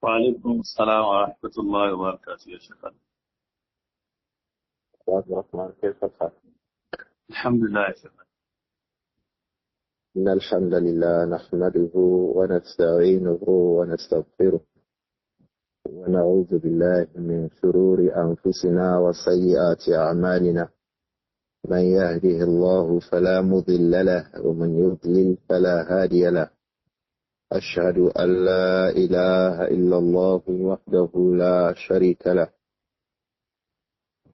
وعليكم السلام ورحمة الله وبركاته يا شيخ. عبد الرحمن، كيف الحال؟ الحمد لله يا شيخ. إن الحمد لله نحمده ونستعينه ونستغفره ونعوذ بالله من شرور أنفسنا وسيئات أعمالنا. من يهده الله فلا مضل له ومن يضلل فلا هادي له. أشهد أن لا إله إلا الله وحده لا شريك له،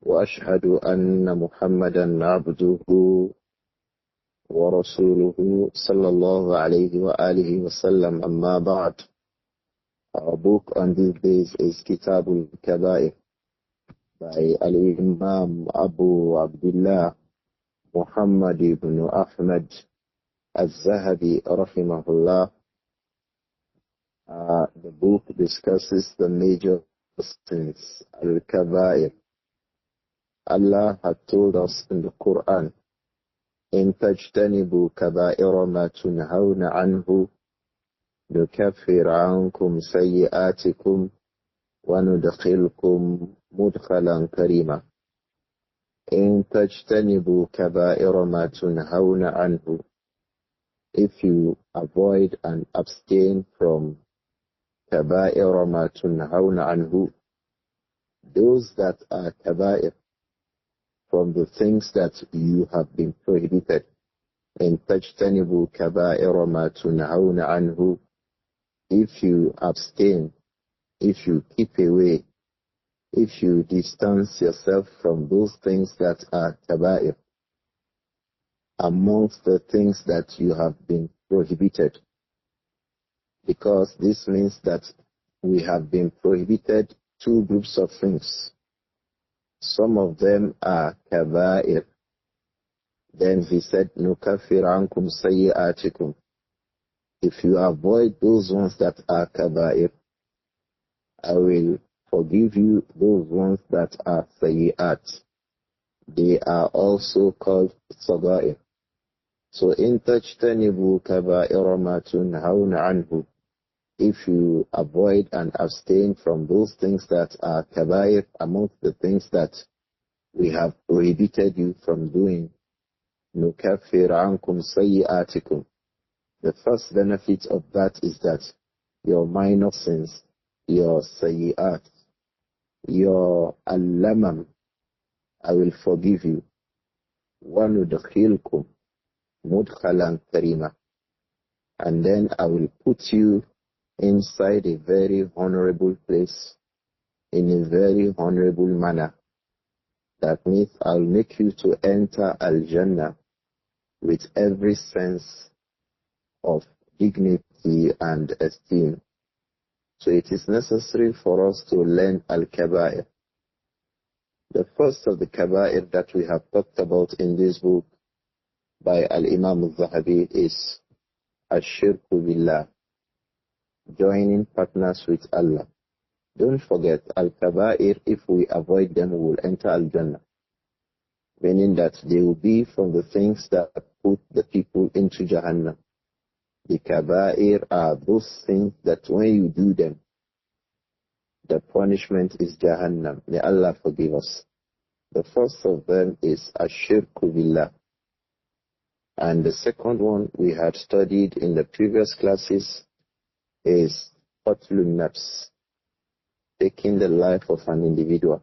وأشهد أن محمدا عبده ورسوله صلى الله عليه وآله وسلم. أما بعد, our book on these days is Kitab Al-Kabāir by Al-Imām Abu Abdullah Muhammad ibn Ahmad Adh-Dhahabi rahimahullah. The book discusses the major sins, Al-Kabāir. Allah had told us in the Quran, إن تجتنبوا كبائر ما تنهون عنه نكفر عنكم سيئاتكم وندخلكم مدخلا كريما. إن تجتنبوا كبائر ما تنهون عنه, if you avoid and abstain from كبائر ما تنهون عنه, those that are كبائر, from the things that you have been prohibited. In tajtanibu kaba'ira ma tunhauna anhu, if you abstain, if you keep away, if you distance yourself from those things that are kaba'ir, amongst the things that you have been prohibited. Because this means that we have been prohibited two groups of things. Some of them are kaba'ir. Then he said, Nukaffir ankum sayyi'atikum. If you avoid those ones that are kaba'ir, I will forgive you those ones that are sayyi'at. They are also called saga'ir. So, in tajtanibu kaba'ira ma tunhawna anhu, if you avoid and abstain from those things that are kaba'ir, amongst the things that we have prohibited you from doing, nukaffir ankum sayyi'atikum. The first benefit of that is that your minor sins, your sayyi'at, your al-lamam, I will forgive you. Wa nudkhilkum mudkhalan karima. And then I will put you inside a very honorable place, in a very honorable manner. That means I'll make you to enter Al-Jannah with every sense of dignity and esteem. So it is necessary for us to learn Al-Kabāir. The first of the Kabāir that we have talked about in this book by Al-Imām Adh-Dhahabi is Ash-Shirku Billah, joining partners with Allah. Don't forget, Al-Kabāir, if we avoid them, we will enter Al-Jannah. Meaning that they will be from the things that put the people into Jahannam. The Kabāir are those things that when you do them, the punishment is Jahannam. May Allah forgive us. The first of them is Ash-Shirku Billah. And the second one we had studied in the previous classes is Qatlun Nafs, taking the life of an individual.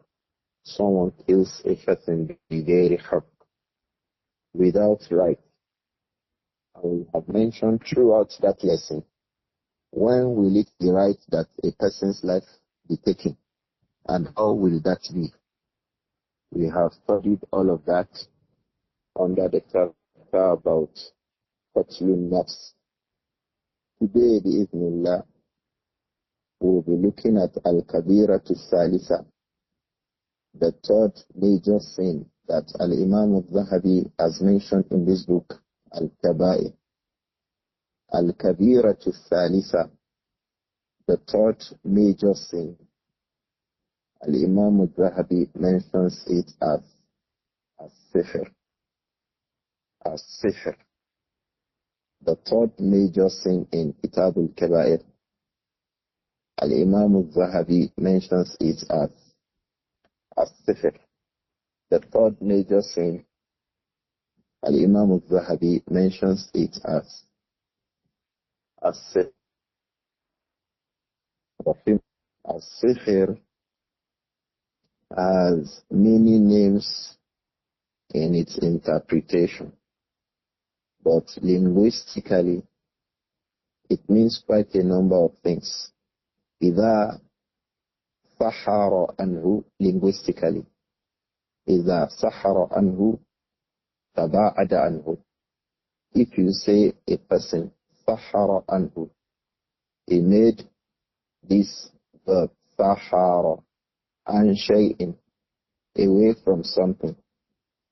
Someone kills a person bighairi haqq, without right. I will have mentioned throughout that lesson, when will it be right that a person's life be taken, and how will that be? We have studied all of that under the chapter about Qatlun Nafs. Today, bi'idhnillah, we'll be looking at Al-Kabīratu Thalitha, the third major sin that Al-Imām Adh-Dhahabi has mentioned in this book, Al-Kabāir. Al-Kabīratu Thalitha, the third major sin. Al-Imām Adh-Dhahabi mentions it as As-Sihr. As-Sihr. The third major sin in Kitab Al-Kabāir Al-Imām Adh-Dhahabi mentions it as sihr. The third major sin, Al-Imām Adh-Dhahabi mentions it as sihr. As-sihr has many names in its interpretation, but linguistically it means quite a number of things. إذا سحر عنه linguistically, إذا سحر عنه تباعد عنه. If you say a person سحر عنه, he made this verb سحر عن شيء, away from something.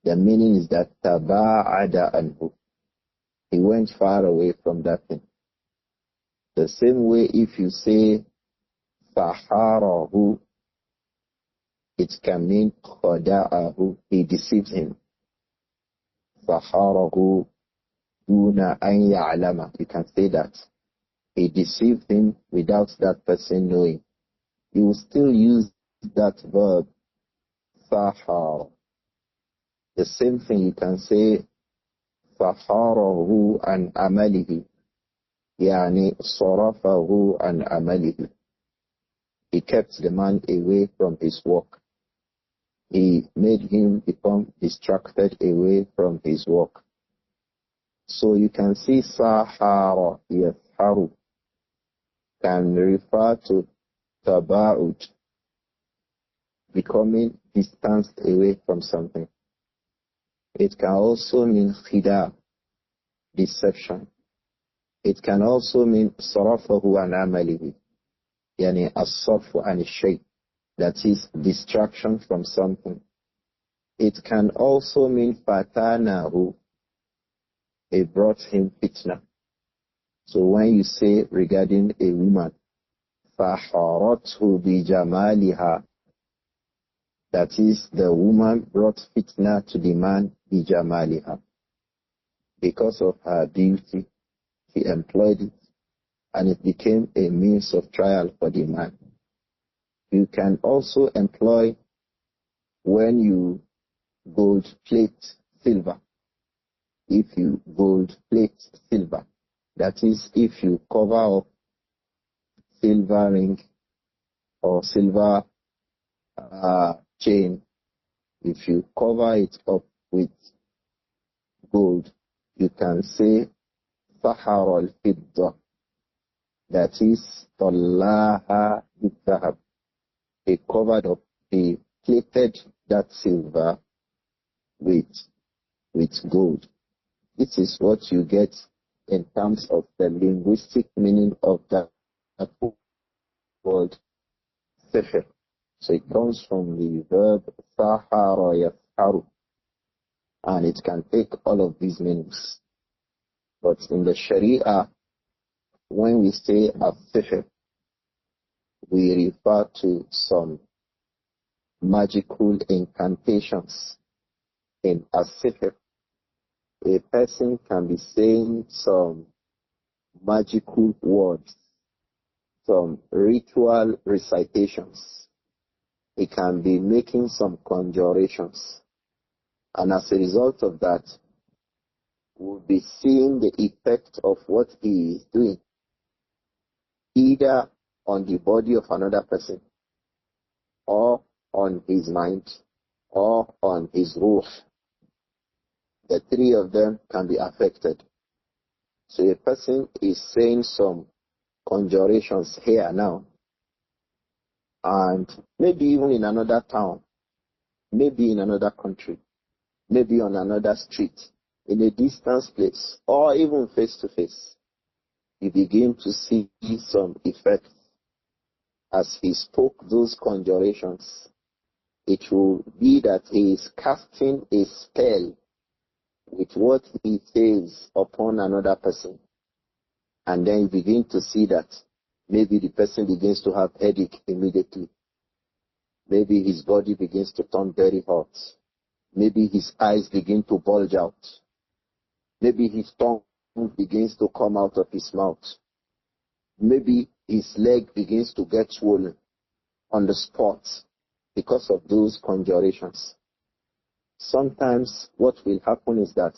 The meaning is that تباعد عنه, he went far away from that thing. The same way if you say saharahu, it can mean khada'ahu, he deceived him. Saharahu duna an ya'lama, you can say that. He deceived him without that person knowing. You will still use that verb sahar. The same thing you can say saharahu an amalihi, yani sarafahu an amalihi. He kept the man away from his work. He made him become distracted away from his work. So you can see sahara yasharu can refer to taba'ud, becoming distanced away from something. It can also mean khida, deception. It can also mean sarafahu an amalihi, yani as-sarfu an shay, that is distraction from something. It can also mean fatanahu, it brought him fitna. So when you say regarding a woman, faharathu bi jamaliha, that is the woman brought fitna to the man bi jamaliha. Because of her beauty, he employed it, and it became a means of trial for the man. You can also employ when you gold plate silver. If you gold plate silver, that is, if you cover up silver ring or silver chain, if you cover it up with gold, you can say Sahar al-Fidda, that is Tallaha al-Dhahab. They covered up, they plated that silver with gold. This is what you get in terms of the linguistic meaning of that word sihr. So it comes from the verb sahara yasharu, and it can take all of these meanings. But in the Sharia, when we say as-sihr, we refer to some magical incantations. In as-sihr, a person can be saying some magical words, some ritual recitations. He can be making some conjurations. And as a result of that, we'll be seeing the effect of what he is doing, either on the body of another person, or on his mind, or on his ruh. The three of them can be affected. So a person is saying some conjurations here now, and maybe even in another town, maybe in another country, maybe on another street, in a distant place, or even face to face. You begin to see some effects. As he spoke those conjurations, it will be that he is casting a spell with what he says upon another person. And then you begin to see that maybe the person begins to have headache immediately. Maybe his body begins to turn very hot. Maybe his eyes begin to bulge out. Maybe his tongue begins to come out of his mouth. Maybe his leg begins to get swollen on the spot because of those conjurations. Sometimes what will happen is that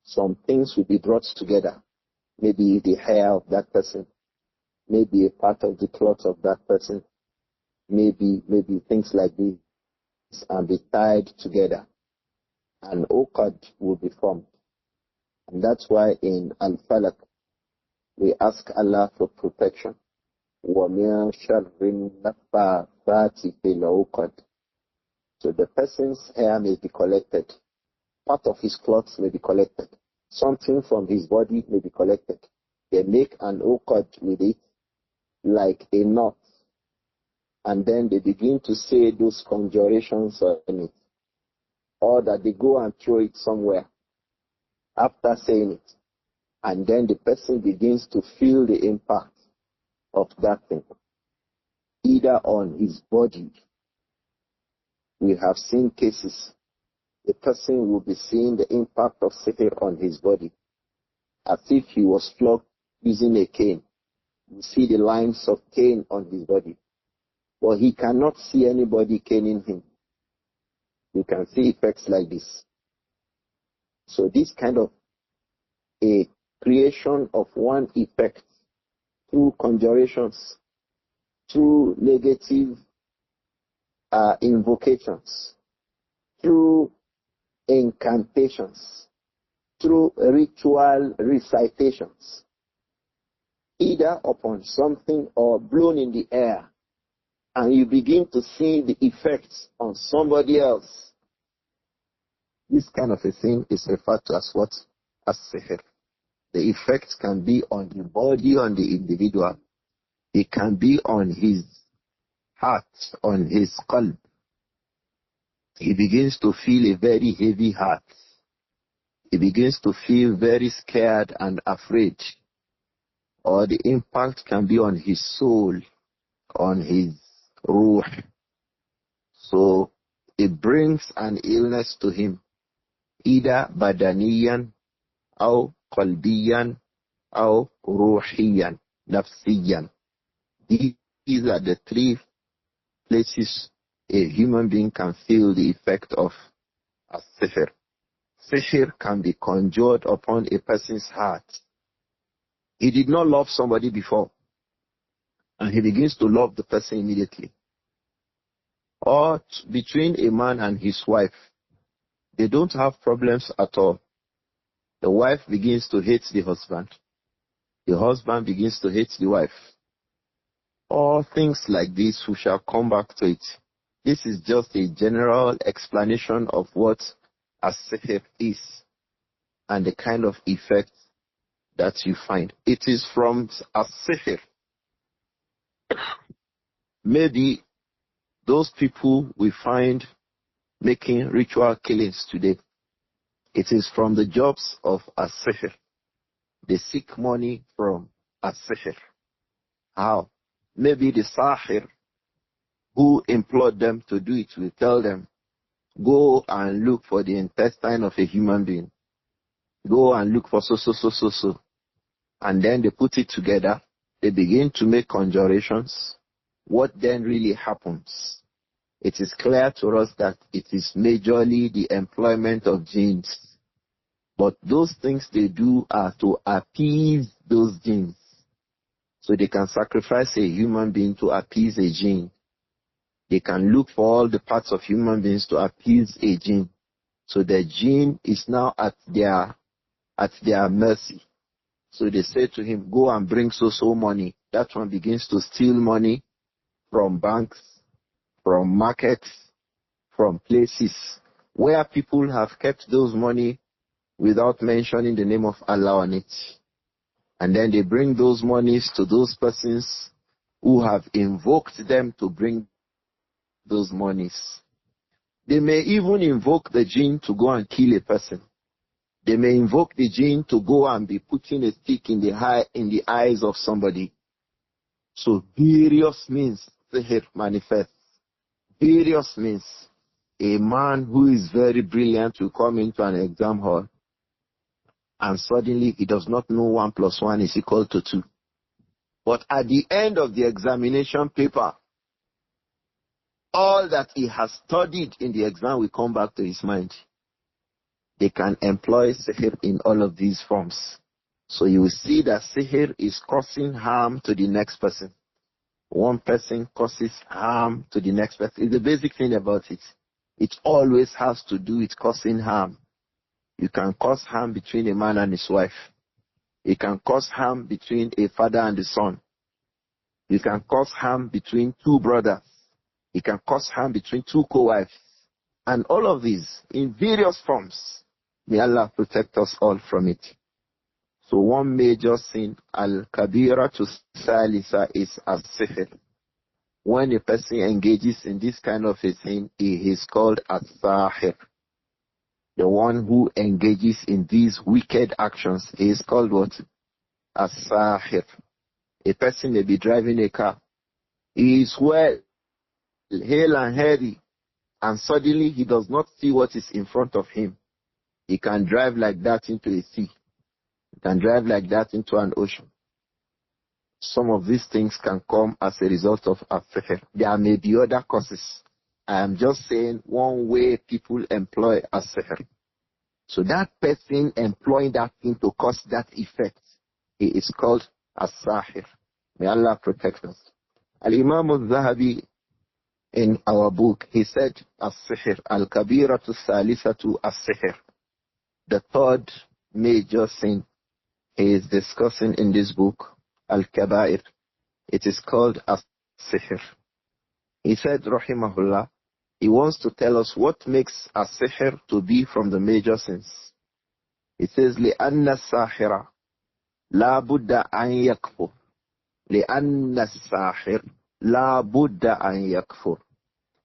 some things will be brought together. Maybe the hair of that person, maybe a part of the cloth of that person, maybe things like this, and be tied together. An uqad will be formed. And that's why in Al-Falaq, we ask Allah for protection. وَمِن شَرِّ النَّفَّاثَاتِ فِي الْعُقَدِ. So the person's hair may be collected. Part of his clothes may be collected. Something from his body may be collected. They make an uqad with it like a knot. And then they begin to say those conjurations on it. Or that they go and throw it somewhere after saying it. And then the person begins to feel the impact of that thing, either on his body. We have seen cases, the person will be seeing the impact of sihr on his body, as if he was flogged using a cane. You see the lines of cane on his body, but he cannot see anybody caning him. You can see effects like this. So this kind of a creation of one effect through conjurations, through negative invocations, through incantations, through ritual recitations, either upon something or blown in the air, and you begin to see the effects on somebody else. This kind of a thing is referred to as what? As sihr. The effect can be on the body, on the individual. It can be on his heart, on his qalb. He begins to feel a very heavy heart. He begins to feel very scared and afraid. Or the impact can be on his soul, on his ruh. So it brings an illness to him, either badaniyan or qalbiyan or ruhiyan, nafsiyan. These are the three places a human being can feel the effect of a sihr. Sihr can be conjured upon a person's heart. He did not love somebody before, and he begins to love the person immediately. Or between a man and his wife, they don't have problems at all. The wife begins to hate the husband begins to hate the wife. Or things like this, we shall come back to it. This is just a general explanation of what a sihr is and the kind of effect that you find. It is from a sihr. Maybe those people we find making ritual killings today, it is from the jobs of a sihr. They seek money from a sihr. How? Maybe the sahir who employed them to do it will tell them, go and look for the intestine of a human being. Go and look for so. And then they put it together. They begin to make conjurations. What then really happens? It is clear to us that it is majorly the employment of jinns. But those things they do are to appease those jinns. So they can sacrifice a human being to appease a jinn. They can look for all the parts of human beings to appease a jinn. So the jinn is now at their mercy. So they say to him, go and bring so money. That one begins to steal money from banks, from markets, from places where people have kept those money without mentioning the name of Allah on it. And then they bring those monies to those persons who have invoked them to bring those monies. They may even invoke the jinn to go and kill a person. They may invoke the jinn to go and be putting a stick in the eyes of somebody. So various means sihr manifests. Various means. A man who is very brilliant will come into an exam hall and suddenly he does not know 1 + 1 is equal to 2. But at the end of the examination paper, all that he has studied in the exam will come back to his mind. They can employ sihr in all of these forms. So you will see that sihr is causing harm to the next person. One person causes harm to the next person. It's the basic thing about it. It always has to do with causing harm. You can cause harm between a man and his wife. You can cause harm between a father and a son. You can cause harm between two brothers. You can cause harm between two co-wives. And all of these in various forms. May Allah protect us all from it. So one major sin, Al-Kabīr to Salisa, is as-sihr. When a person engages in this kind of a sin, he is called as-sahir. The one who engages in these wicked actions, he is called what? As-sahir. A person may be driving a car. He is well, hale and healthy, and suddenly he does not see what is in front of him. He can drive like that into a sea. He can drive like that into an ocean. Some of these things can come as a result of as-sihr. There may be other causes. I am just saying one way people employ as-sihr. So that person employing that thing to cause that effect, he is called as-sahir. May Allah protect us. Al-Imām Adh-Dhahabi, in our book, he said, as-sihr, al-kabīratu salisatu as-sihr. The third major sin he is discussing in this book, Al-Kabāir. It is called as-sihr. He said, rahimahullah, he wants to tell us what makes as-sihr to be from the major sins. He says, لِأَنَّ السَّاحِرَ لَا بُدَّ أَن يَكْفُرْ. لِأَنَّ السَّاحِرَ لَا بُدَّ أَن يَكْفُرْ.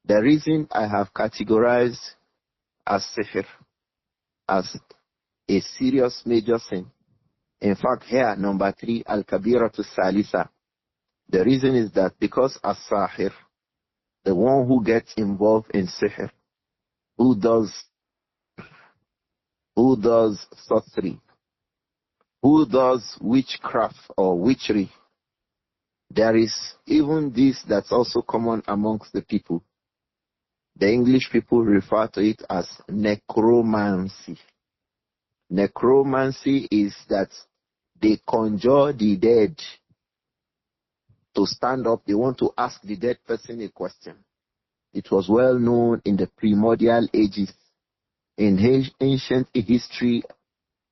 The reason I have categorized as-sihr as a serious major sin. In fact, here, number 3, Al-Kabīratu Salisa. The reason is that because as-sahir, the one who gets involved in sihr, who does sorcery, who does witchcraft or witchery, there is even this that's also common amongst the people. The English people refer to it as necromancy. Necromancy is that they conjure the dead to stand up. They want to ask the dead person a question. It was well known in the primordial ages, in ancient history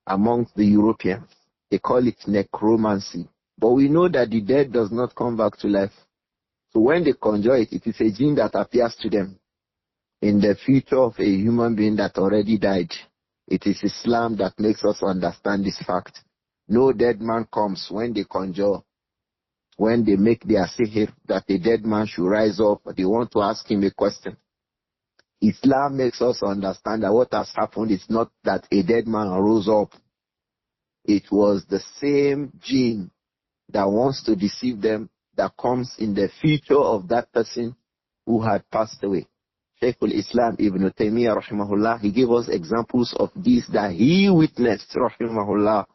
amongst the Europeans. They call it necromancy. But we know that the dead does not come back to life. So when they conjure it, it is a jinn that appears to them in the future of a human being that already died. It is Islam that makes us understand this fact. No dead man comes when they conjure, when they make their sihr that a dead man should rise up, but they want to ask him a question. Islam makes us understand that what has happened is not that a dead man rose up. It was the same jinn that wants to deceive them that comes in the future of that person who had passed away. Shaykh Islam Ibn Taymiyyah rahimahullah, he gave us examples of this that he witnessed rahimahullah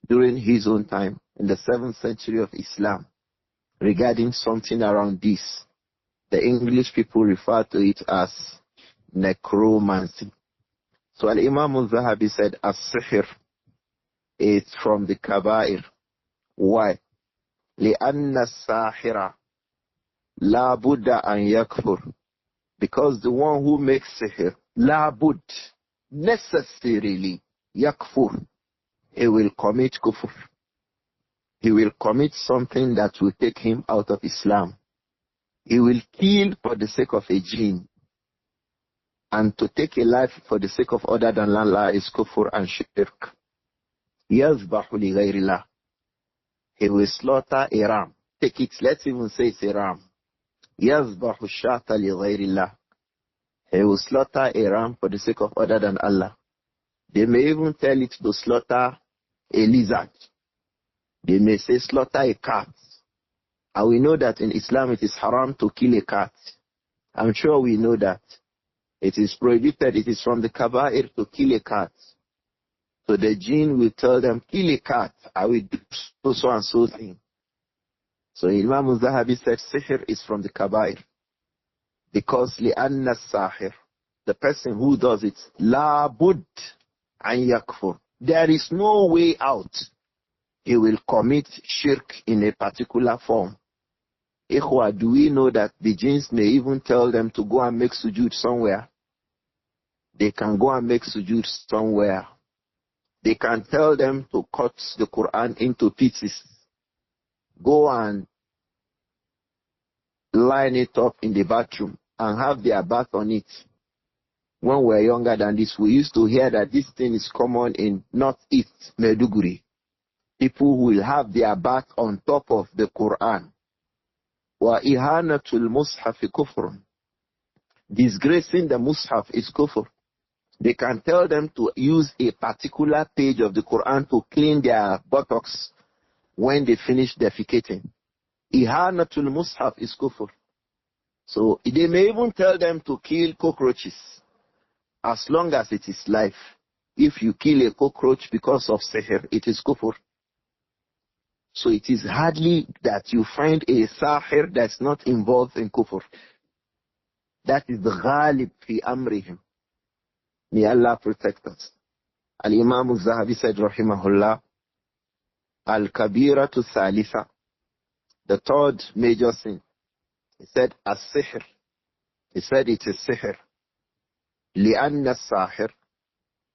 during his own time in the 7th century of Islam regarding something around this. The English people refer to it as necromancy. So Al-Imām Adh-Dhahabi said as-sihr is from the Kabāir. Why? لِأَنَّ السَّاحِرَ لَا بُدَّ أَن يَكْفُرْ. Because the one who makes sihr, لَا بُدْ, necessarily, yakfur, he will commit kufr. He will commit something that will take him out of Islam. He will kill for the sake of a jinn. And to take a life for the sake of other than Allah is kufr and shirk. يَذْبَحُ لِغَيْرِ اللَّهِ. He will slaughter a ram. Take it, let's even say it's a ram. يَذْبَحُ الشَّاةَ لِغَيْرِ اللَّهِ. He will slaughter a ram for the sake of other than Allah. They may even tell it to slaughter a lizard. They may say slaughter a cat. And we know that in Islam it is haram to kill a cat. I'm sure we know that. It is prohibited, it is from the Kabāir to kill a cat. So the jinn will tell them, kill a cat, I will do so and so thing. So Imam Adh-Dhahabi said sihr is from the Kabāir. Because لِأَنَّ السَّاحِرِ, the person who does it, لَا بُدْ أَنْ يَكْفُرْ, there is no way out. He will commit shirk in a particular form. Ikhwa, do we know that the jinns may even tell them to go and make sujood somewhere? They can go and make sujood somewhere. They can tell them to cut the Quran into pieces. Go and line it up in the bathroom and have their bath on it. When we were younger than this, we used to hear that this thing is common in northeast Maiduguri. People who will have their bath on top of the Quran. وَإِهَانَةُ الْمُصْحَفِ كُفْرٌ, disgracing the Mus'haf is kufr. They can tell them to use a particular page of the Quran to clean their buttocks when they finish defecating. Ihanatul Mus'haf is kufr. So they may even tell them to kill cockroaches as long as it is life. If you kill a cockroach because of sihr, it is kufr. So it is hardly that you find a sahir that's not involved in kufr. That is the ghalib fi amrihim. May Allah protect us. Al-Imām Adh-Dhahabi said, rahimahullah, Al-Kabīratu Thalitha, the third major sin. He said, as-sihr. He said it is sihr. لِأَنَّ السَّاحِرِ,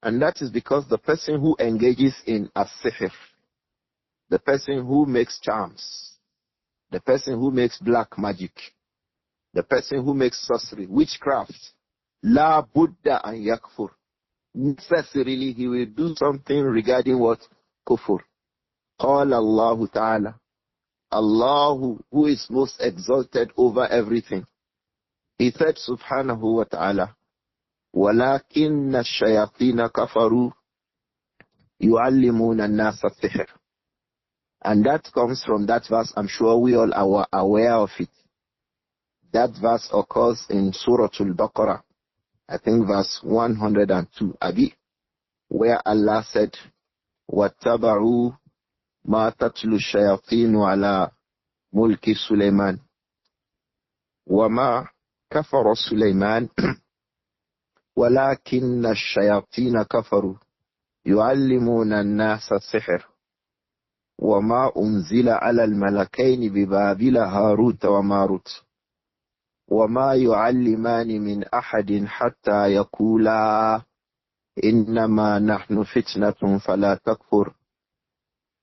and that is because the person who engages in as-sihr, the person who makes charms, the person who makes black magic, the person who makes sorcery, witchcraft, la buddha an yakfur, necessarily he will do something regarding what? Kufur. Qala Allahu Ta'ala, Allah who is most exalted over everything. He said subhanahu wa ta'ala, وَلَكِنَّ الشَّيَاطِينَ كَفَرُوا يُعَلِّمُونَ النَّاسَ السِّحْرَ. And that comes from that verse. I'm sure we all are aware of it. That verse occurs in Surah Al-Baqarah, I think verse 102, Abi, where Allah said, وَاتَّبَعُوا مَا تَتْلُو الشَّيَاطِينُ عَلَى مُلْكِ سُلَيْمَانَ وَمَا كَفَرَ سُلَيْمَانَ وَلَكِنَّ الشَّيَاطِينَ كَفَرُوا يُعَلِّمُونَ النَّاسَ السِّحْرَ وَمَا أُنزِلَ عَلَى الْمَلَكَيْنِ بِبَابِلَ هَارُوتَ وَمَارُوتَ وَمَا يُعَلِّمَانِ مِنْ أَحَدٍ حَتَّى يَقُولَا إِنَّمَا نَحْنُ فِتْنَةٌ فَلَا تَكْفُرْ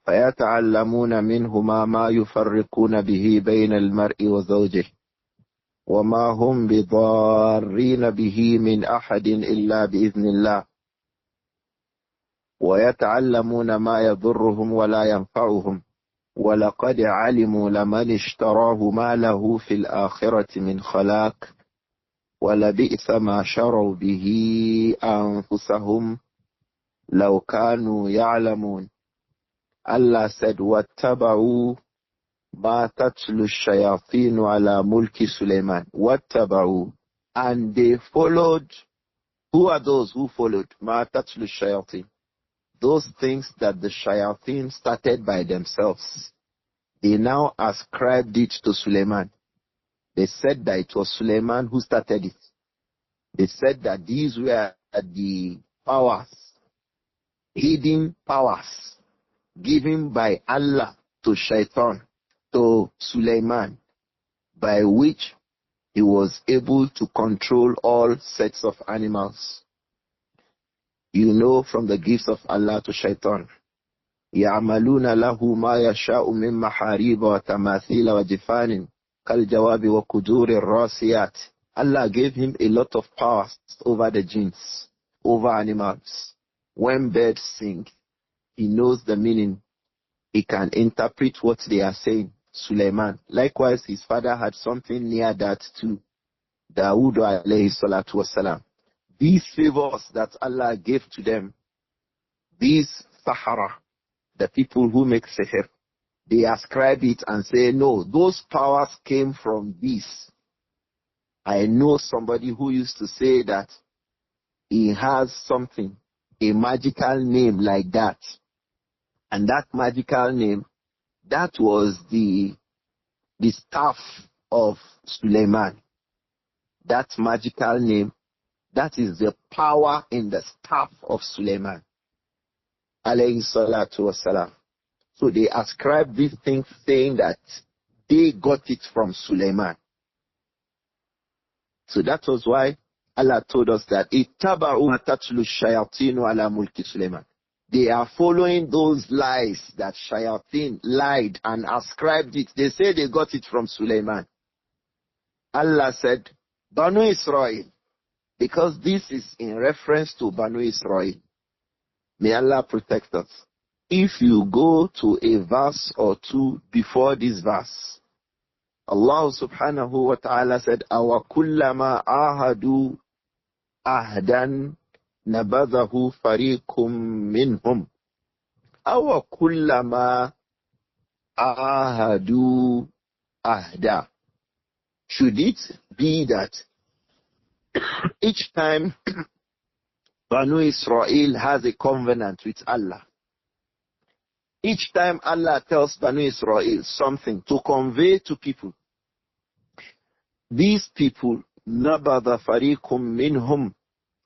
فَيَتَعَلَّمُونَ مِنْهُمَا مَا يُفَرِّقُونَ بِهِ بَيْنَ الْمَرْءِ وَزَوْجِهِ وَمَا هُمْ بِضَارِّينَ بِهِ مِنْ أَحَدٍ إِلَّا بِإِذْنِ اللَّهِ وَيَتَعَلَّمُونَ مَا يَضُرُّهُمْ وَلَا يَنفَعُهُمْ وَلَقَدْ عَلِمُوا لَمَنِ اشْتَرَاهُ مَا لَهُ فِي الْآخِرَةِ مِنْ خَلَاقٍ وَلَبِئْسَ مَا شَرَوْا بِهِ أَنفُسَهُمْ لَوْ كَانُوا يَعْلَمُونَ. Allah said, وَاتَّبَعُوا مَا تَتْلُو الشَّيَاطِينُ عَلَى مُلْكِ سُلَيْمَانَ وَاتَّبَعُوا, and they followed. Who are those who followed? مَا تَتْلُو الشَّيَاطِينُ, those things that the shayateen started by themselves. They now ascribed it to Suleiman. They said that it was Suleiman who started it. They said that these were the powers, hidden powers, given by Allah to Shaitan, to Suleiman, by which he was able to control all sets of animals. You know from the gifts of Allah to Shaitan. يَعْمَلُونَ لَهُ مَا يَشَاءُ مِن مَحَارِيبَ وَتَمَاثِيلَ وَجِفَانٍ كَالْجَوَابِ وَقُدُورِ الرَّاسِيَاتِ. Allah gave him a lot of powers over the jinns, over animals. When birds sing, he knows the meaning. He can interpret what they are saying. Suleiman. Likewise, his father had something near that too. Dawood alayhi salatu wasalam. These favors that Allah gave to them, these sahara, the people who make sihr, they ascribe it and say, no, those powers came from this. I know somebody who used to say that he has something, a magical name like that. And that magical name, that was the the staff of Suleiman. That magical name, that is the power in the staff of Suleiman. Alayhi salatu wasalam. So they ascribe these things saying that they got it from Suleiman. So that was why Allah told us that ittaba'u ma tatlu shayatinu ala mulki Suleiman. They are following those lies that shayateen lied and ascribed it. They say they got it from Suleiman. Allah said, Banu Israel, because this is in reference to Banu Israel. May Allah protect us. If you go to a verse or two before this verse, Allah subhanahu wa ta'ala said, Awa kullama ahadu ahdan nabadahu fariqum minhum. Awa kullama ahadu ahda. Should it be that each time Banu Israel has a covenant with Allah, each time Allah tells Banu Israel something to convey to people, these people, nabadha fariqum minhum,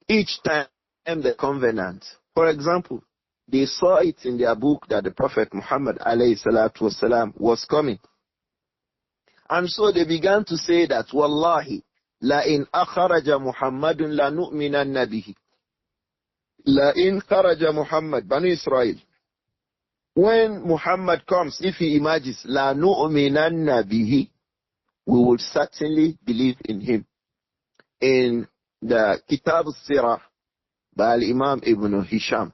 each time the covenant, for example, they saw it in their book that the Prophet Muhammad alayhi salatu wasalam was coming. And so they began to say that, Wallahi, la in akharaja Muhammadun la nu'minanna bihi. La in kharaja Muhammad, Banu Israel. When Muhammad comes, if he emerges, la nu'minanna bihi, we will certainly believe in him. In the Kitab al-Sirah by Al-Imām Ibn Hisham,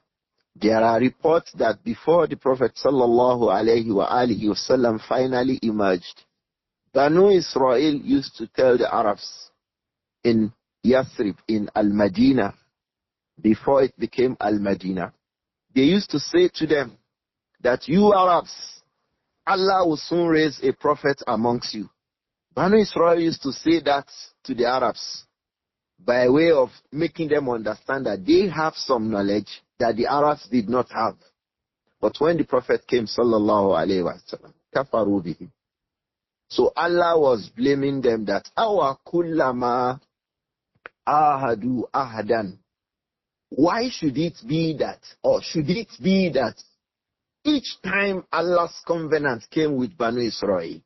there are reports that before the Prophet sallallahu alayhi wa alihi wasallam finally emerged, Banu Israel used to tell the Arabs in Yathrib, in Al-Madinah, before it became Al-Madinah, they used to say to them that you Arabs, Allah will soon raise a prophet amongst you. Banu Israel used to say that to the Arabs by way of making them understand that they have some knowledge that the Arabs did not have. But when the Prophet came, sallallahu alayhi wa sallam, kafaru bihi. So Allah was blaming them that our kullama ahadu ahadan. Why should it be that, or should it be that each time Allah's covenant came with Banu Israel,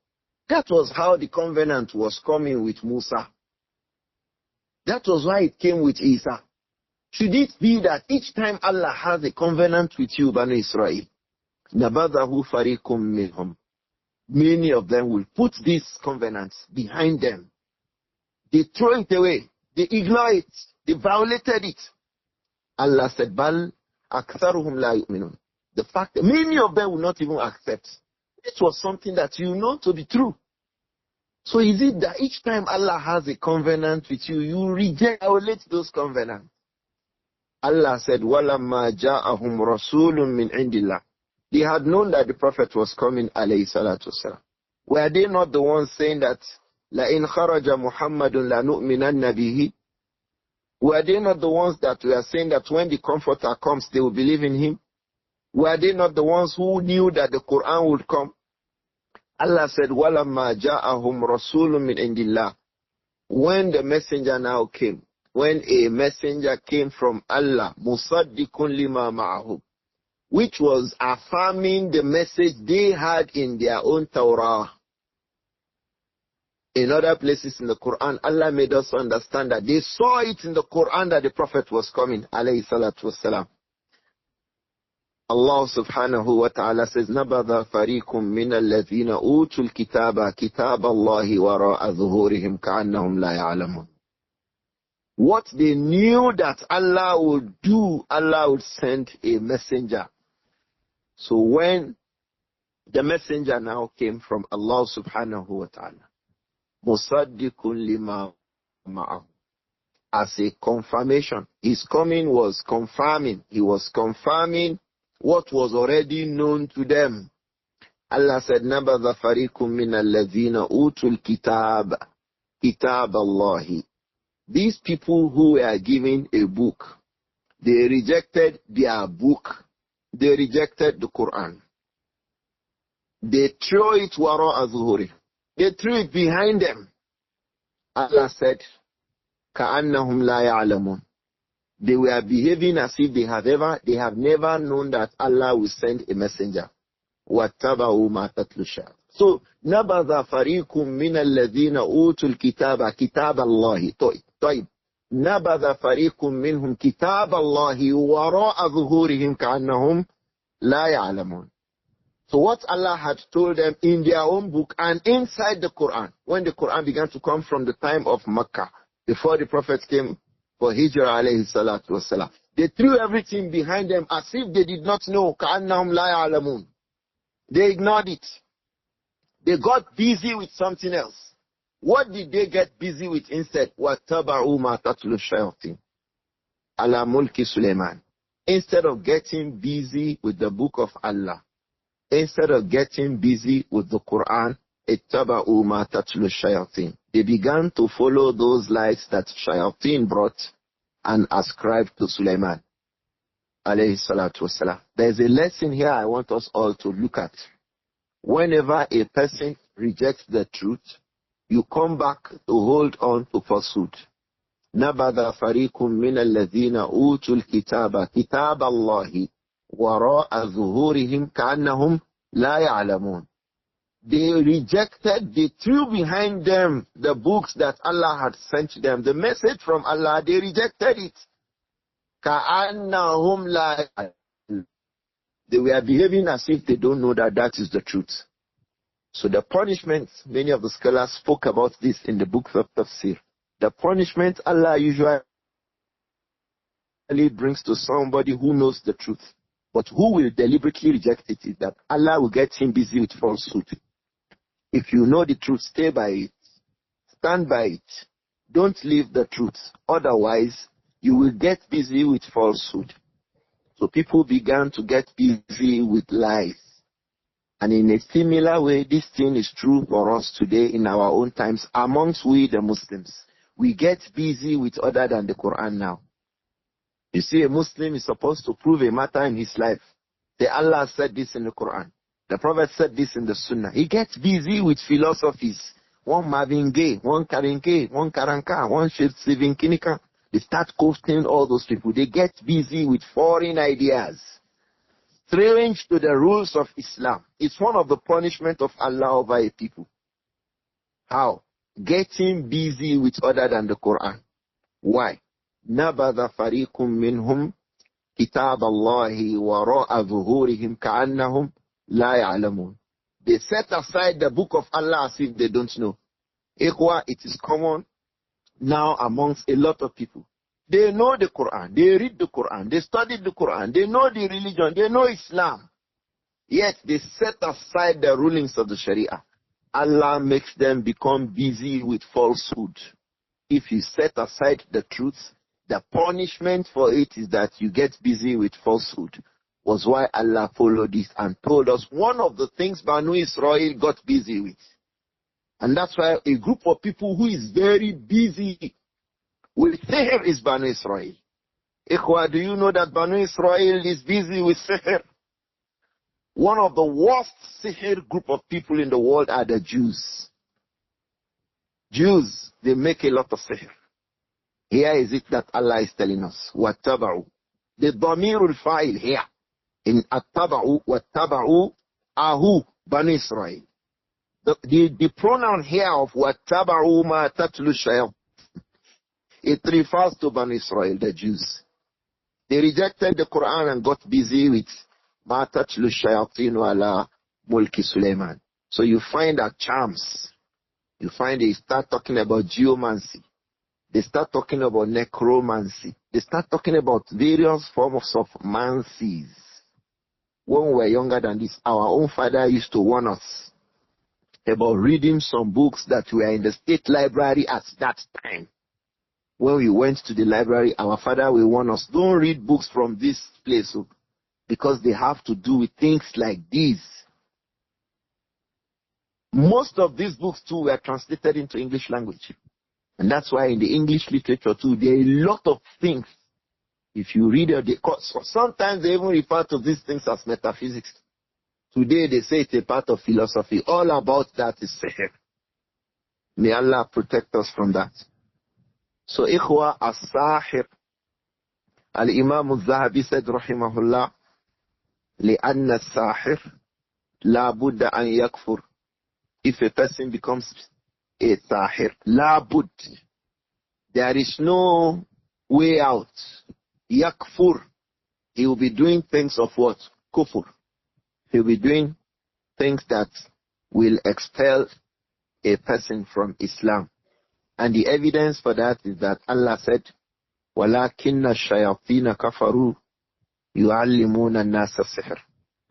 that was how the covenant was coming with Musa. That was why it came with Isa. Should it be that each time Allah has a covenant with you, Banu Israel, nabadahu fariqum minhum, many of them will put these covenants behind them. They throw it away. They ignore it. They violated it. Allah said, Bal aktharuhum la yu'minun. The fact that many of them will not even accept. It was something that you know to be true. So is it that each time Allah has a covenant with you, you reject, violate those covenants? Allah said, وَلَمَّا جَاءَهُمْ رَسُولٌ مِّنْ عِنْدِ اللَّهِ. They had known that the Prophet was coming, alayhi salatu wasalam. Were they not the ones saying that, لَإِنْ خَرَجَ مُحَمَّدٌ لَنُؤْمِنَنَّ بِهِ? Were they not the ones that were saying that when the Comforter comes, they will believe in him? Were they not the ones who knew that the Quran would come? Allah said, وَلَمَّا جَاءَهُمْ رَسُولٌ مِّنْ عِنْدِ اللَّهِ. When the messenger now came, when a messenger came from Allah, مُصَدِّقٌ لِمَا مَعَهُ, which was affirming the message they had in their own Torah. In other places in the Quran, Allah made us understand that they saw it in the Quran that the Prophet was coming, alayhi salatu wasalam. Allah subhanahu wa ta'ala says, نَبَذَ فَرِيقٌ مِّنَ الَّذِينَ أُوتُوا الْكِتَابَ كِتَابَ اللَّهِ وَرَاءَ ظُهُورِهِمْ كَأَنَّهُمْ لَا يَعْلَمُونَ. What they knew that Allah would do, Allah would send a messenger. So when the messenger now came from Allah subhanahu wa ta'ala, مُصَدِّقٌ لِمَا مَعَهُ, as a confirmation, his coming was confirming. He was confirming what was already known to them. Allah said, نَبَذَ فَرِيقٌ مِّنَ الَّذِينَ أُوتُوا الْكِتَابَ كِتَابَ اللَّهِ. These people who were given a book, they rejected their book. They rejected the Quran. They threw it wara azhuri. They threw it behind them. Allah said, كَأَنَّهُمْ لَا يَعْلَمُونَ. They were behaving as if they have never known that Allah will send a messenger. وَاتَّبَعُوا مَا تَتْلُو الشَّيَاطِينُ. So, نَبَذَ فَرِيقٌ مِّنَ الَّذِينَ أُوتُوا الْكِتَابَ كِتَابَ اللَّهِ. طيب. نَبَذَ فَرِيقٌ مِّنْهُمْ كِتَابَ اللَّهِ وَرَاءَ ظُهُورِهِمْ كَأَنَّهُمْ لَا يَعْلَمُونَ. So what Allah had told them in their own book and inside the Quran, when the Quran began to come from the time of Makkah, before the Prophet came for Hijrah alayhi salatu wasalam, they threw everything behind them as if they did not know. كَأَنَّهُمْ لَا يَعْلَمُونَ. They ignored it. They got busy with something else. What did they get busy with instead? وَاتَّبَعُوا مَا تَتْلُو الشَّيَاطِينُ عَلَى مُلْكِ سُلَيْمَانَ. Instead of getting busy with the book of Allah, instead of getting busy with the Quran, اتَّبَعُوا مَا تَتْلُو الشَّيَاطِينُ. They began to follow those lights that shayateen brought and ascribed to Sulaiman alayhi salatu wasalam. There's a lesson here I want us all to look at. Whenever a person rejects the truth, you come back to hold on to falsehood. نَبَذَ فَرِيقٌ مِّنَ الَّذِينَ أُوتُوا الْكِتَابَ كِتَابَ اللَّهِ وَرَاءَ ظُهُورِهِمْ كَأَنَّهُمْ لَا يَعْلَمُونَ. They rejected, they threw behind them the books that Allah had sent them, the message from Allah, they rejected it. كَأَنَّهُمْ لَا يَعْلَمُونَ. They were behaving as if they don't know that that is the truth. So the punishment, many of the scholars spoke about this in the books of Tafsir. The punishment Allah usually brings to somebody who knows the truth, but who will deliberately reject it, is that Allah will get him busy with falsehood. If you know the truth, stay by it. Stand by it. Don't leave the truth. Otherwise, you will get busy with falsehood. So people began to get busy with lies. And in a similar way, this thing is true for us today in our own times amongst we the Muslims. We get busy with other than the Quran now. You see, a Muslim is supposed to prove a matter in his life. The Allah said this in the Quran. The Prophet said this in the Sunnah. He gets busy with philosophies. One Marvin Gaye, one Karen K, one Karanka, one Stephen Kinika. They start quoting all those people. They get busy with foreign ideas, strange to the rules of Islam. It's one of the punishment of Allah over a people. How? Getting busy with other than the Quran. Why? نَبَذَ فَرِيقٌ مِّنْهُمْ كِتَابَ اللَّهِ وَرَاءَ ظُهُورِهِمْ كَأَنَّهُمْ لَا يَعْلَمُونَ. They set aside the book of Allah as if they don't know. Ikhwa, it is common now amongst a lot of people. They know the Quran, they read the Quran, they study the Quran, they know the religion, they know Islam. Yet they set aside the rulings of the Sharia. Allah makes them become busy with falsehood. If you set aside the truth, the punishment for it is that you get busy with falsehood. Was why Allah followed this and told us one of the things Banu Israel got busy with. And that's why a group of people who is very busy with sihr is Banu Israel. Ikhwa, do you know that Banu Israel is busy with sihr? One of the worst sihr group of people in the world are the Jews. Jews, they make a lot of sihr. Here is it that Allah is telling us. وَاتَّبَعُوا. The damirul fa'il here. In attaba'u, wattaba'u, ahu, Banu Israel. The pronoun here of wattaba'u ma tatlu shayatin, it refers to Banu Israel, the Jews. They rejected the Quran and got busy with ma tatlu shayatin ala mulki Sulaiman. So you find that charms. You find they start talking about geomancy. They start talking about necromancy. They start talking about various forms of mancies. When we were younger than this, our own father used to warn us about reading some books that were in the state library at that time. When we went to the library, our father will warn us, don't read books from this place because they have to do with things like these. Most of these books too were translated into English language. And that's why in the English literature too, there are a lot of things. If you read it, sometimes they even refer to these things as metaphysics. Today they say it's a part of philosophy. All about that is sihr. May Allah protect us from that. So, ikhwa as-sahir, Al-Imām Adh-Dhahabi said, rahimahullah, لأن الساحر لا بد أن يكفر. If a person becomes a sahir, لا بد, there is no way out. Yakfur, he will be doing things of what? Kufur. He will be doing things that will expel a person from Islam. And the evidence for that is that Allah said, وَلَكِنَّ الشَّيَاطِينَ كَفَرُوا يُعَلِّمُونَ النَّاسَ السِّحْرَ.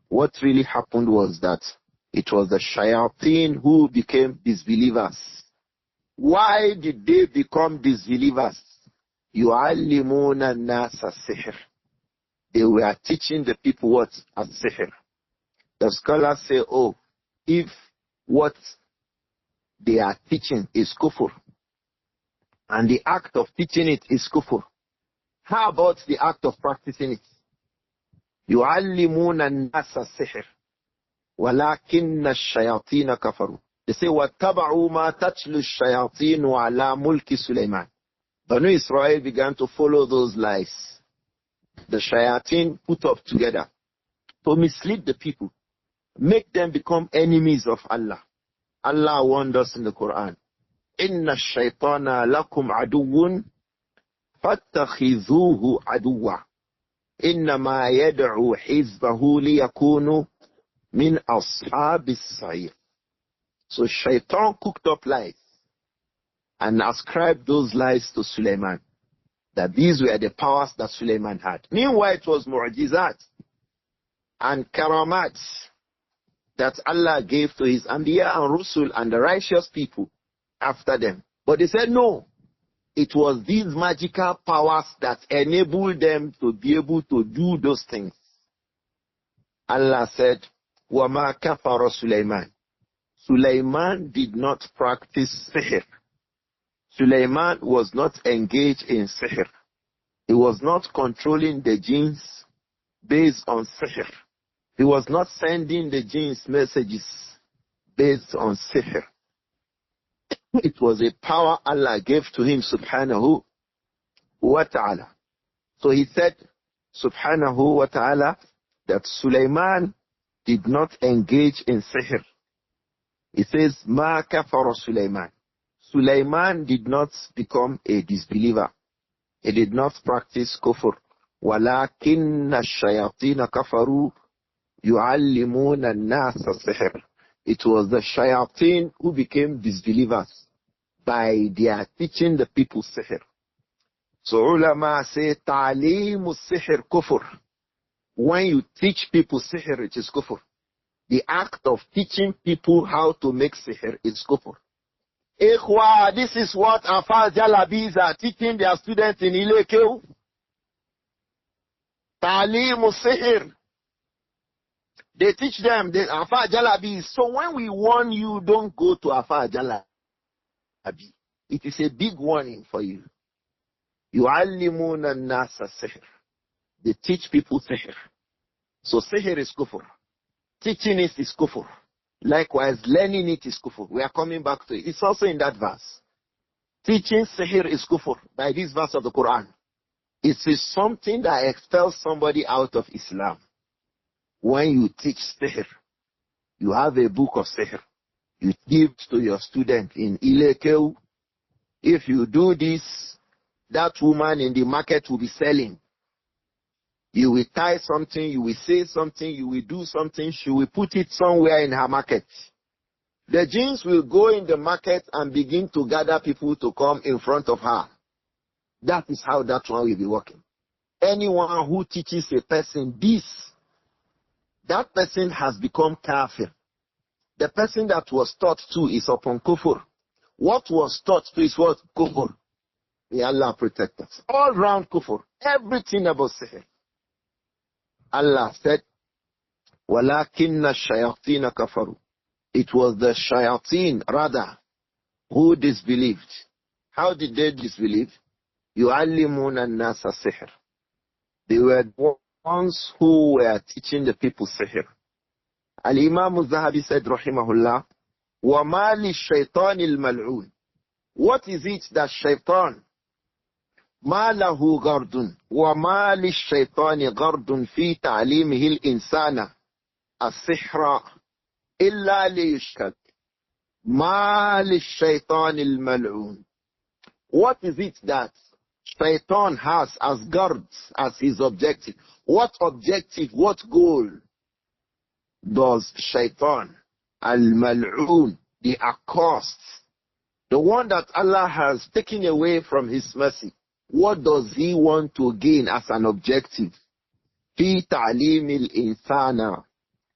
What really happened was that it was the shayateen who became disbelievers. Why did they become disbelievers? يُعَلِّمُونَ النَّاسَ السِّحْرَ. They were teaching the people what? As-sihr. The scholars say, oh, if what they are teaching is kufr, and the act of teaching it is kufr, how about the act of practicing it? يُعَلِّمُونَ النَّاسَ السِّحْرَ وَلَكِنَّ الشَّيَاطِينَ كَفَرُوا. They say, وَاتَّبَعُوا مَا تَتْلُو الشَّيَاطِينُ عَلَى مُلْكِ سُلَيْمَانَ. Banu Israel began to follow those lies. The shayateen put up together to mislead the people, make them become enemies of Allah. Allah warned us in the Quran, إِنَّ الشَّيْطَانَ لَكُمْ عَدُوٌّ فَاتَّخِذُوهُ عَدُوًّا إِنَّمَا يَدْعُو حِزْبَهُ لِيَكُونُوا مِنْ أَصْحَابِ السَّعِيرِ. So shaitan cooked up lies and ascribed those lies to Sulaiman, that these were the powers that Sulaiman had. Meanwhile, it was mu'jizat and karamat that Allah gave to his Anbiya and Rusul and the righteous people after them. But they said no. It was these magical powers that enabled them to be able to do those things. Allah said, وَمَا كَفَرَ Sulaiman. Sulaiman did not practice sihr. Sulaiman was not engaged in sihr. He was not controlling the jinns based on sihr. He was not sending the jinns messages based on sihr. It was a power Allah gave to him, subhanahu wa ta'ala. So he said, subhanahu wa ta'ala, that Sulaiman did not engage in sihr. He says, ma kafara Sulaiman. Sulaiman did not become a disbeliever. He did not practice kufr. وَلَكِنَّ الشَّيَاطِينَ كَفَرُوا يُعَلِّمُونَ النَّاسَ السِّحْرَ. It was the shayateen who became disbelievers by their teaching the people sihr. So ulama say, ta'aleemu sihr kufr. When you teach people sihr, it is kufr. The act of teaching people how to make sihr is kufr. Ikhwa, this is what Afar Jalabis are teaching their students in Ilekeu. Ta'aleemu sihr. They teach them the Afar Jalabis. So when we warn you, don't go to Afar Jalabi. It is a big warning for you. يُعَلِّمُونَ النَّاسَ السِّحْرَ. They teach people sihr. So sihr is kufr. Teaching it is kufr. Likewise, learning it is kufr. We are coming back to it. It's also in that verse. Teaching sihr is kufr by this verse of the Quran. It is something that expels somebody out of Islam. When you teach sihr, you have a book of sihr. You give to your student in Ilekeu. If you do this, that woman in the market will be selling. You will tie something, you will say something, you will do something, she will put it somewhere in her market. The jinns will go in the market and begin to gather people to come in front of her. That is how that one will be working. Anyone who teaches a person this, that person has become kafir. The person that was taught to is upon kufur. What was taught to is what? Kufur. May Allah protect us. All round kufur. Everything about sihr. Allah said, وَلَكِنَّ الشَّيَاطِينَ كَفَرُوا. It was the shayateen, rather, who disbelieved. How did they disbelieve? يُعَلِّمُونَ النَّاسَ السِّحْرَ. They were the ones who were teaching the people sihr. Al-Imām Adh-Dhahabi said, rahimahullah, وَمَا لِلشَّيْطَانِ الْمَلْعُونِ. What is it that shaitan ما له غرض وما للشيطان غرض في تعليمه الإنسان السحر إلا ليشكك ما للشيطان الملعون. What is it that shaitan has as guards, as his objective? What objective, what goal does shaitan al-mal'un, the accursed, the one that Allah has taken away from his mercy, what does he want to gain as an objective? في تعليم الإنسان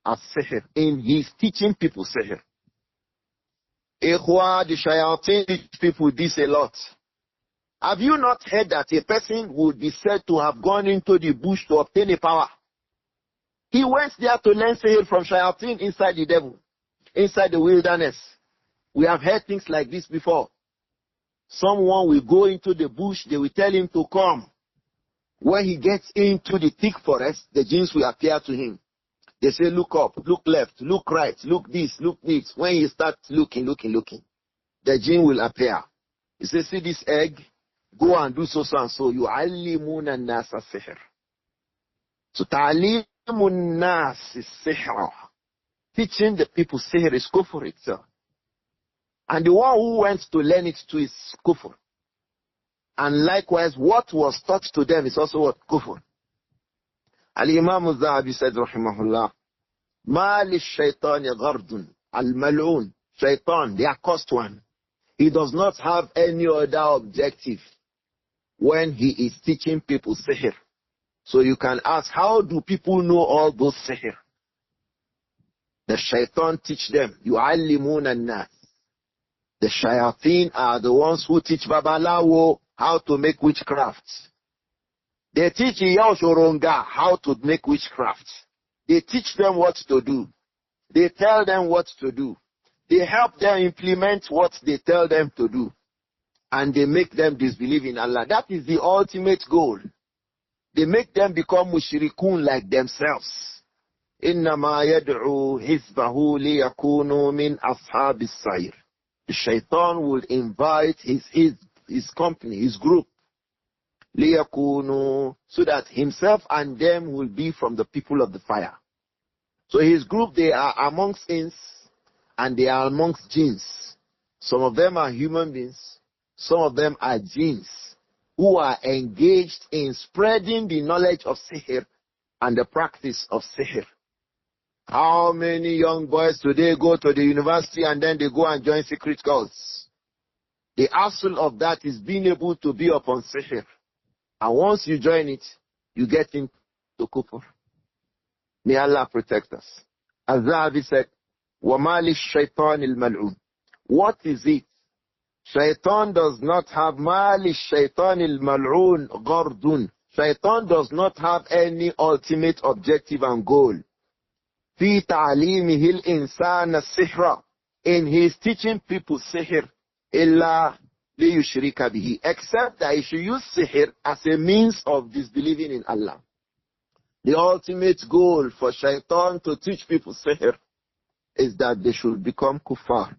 السحر, in his teaching people sihr. Ikhwa, the shayateen teach people this a lot. Have you not heard that a person would be said to have gone into the bush to obtain a power? He went there to learn sihr from shayateen inside the devil, inside the wilderness. We have heard things like this before. Someone will go into the bush, they will tell him to come. When he gets into the thick forest, the jinns will appear to him. They say, look up, look left, look right, look this, look this. When he starts looking, the jinn will appear. He says, see this egg? Go and do so and so. يُعَلِّمُونَ النَّاسَ السِّحْرَ. So ta'alimun nas is sihr. Teaching the people sihr is kufr itself. And the one who went to learn it too is kufr. And likewise, what was taught to them is also what? Kufr. Al-Imām Adh-Dhahabi said, rahimahullah, مَا لِلشَّيْطَانِ غَرْضٌ al-mal'un. Shaitan, the accursed one, he does not have any other objective when he is teaching people sihr. So you can ask, how do people know all those sihr? The shaitan teach them. يُعَلِّمُونَ النَّاسِ. The shayateen are the ones who teach Babalawo how to make witchcraft. They teach Yaoshoronga how to make witchcraft. They teach them what to do. They tell them what to do. They help them implement what they tell them to do. And they make them disbelieve in Allah. That is the ultimate goal. They make them become mushrikun like themselves. إِنَّمَا يَدْعُو حِزْبَهُ لِيَكُونُوا مِنْ أَصْحَابِ السَّعِيرِ. The shaitan will invite his company, his group, لِيَكُونُوا, so that himself and them will be from the people of the fire. So his group, they are amongst ins and they are amongst jinns. Some of them are human beings. Some of them are jinns who are engaged in spreading the knowledge of sihr and the practice of sihr. How many young boys today go to the university and then they go and join secret cults? The asl of that is being able to be upon sihr. And once you join it, you get into kufr. May Allah protect us. Al-Dhahabi said, وَمَا لِلشَّيْطَانِ الْمَلْعُونِ. What is it? Shaitan does not have مَا لِلشَّيْطَانِ الْمَلْعُونِ غَرْضٌ. Shaitan does not have any ultimate objective and goal. فِي تَعْلِيمِهِ الْإِنسَانَ السِّحْرَ. In his teaching people sihr, إِلَّا لِيُشْرِكَ بِهِ. Except that he should use sihr as a means of disbelieving in Allah. The ultimate goal for shaitan to teach people sihr is that they should become kuffar.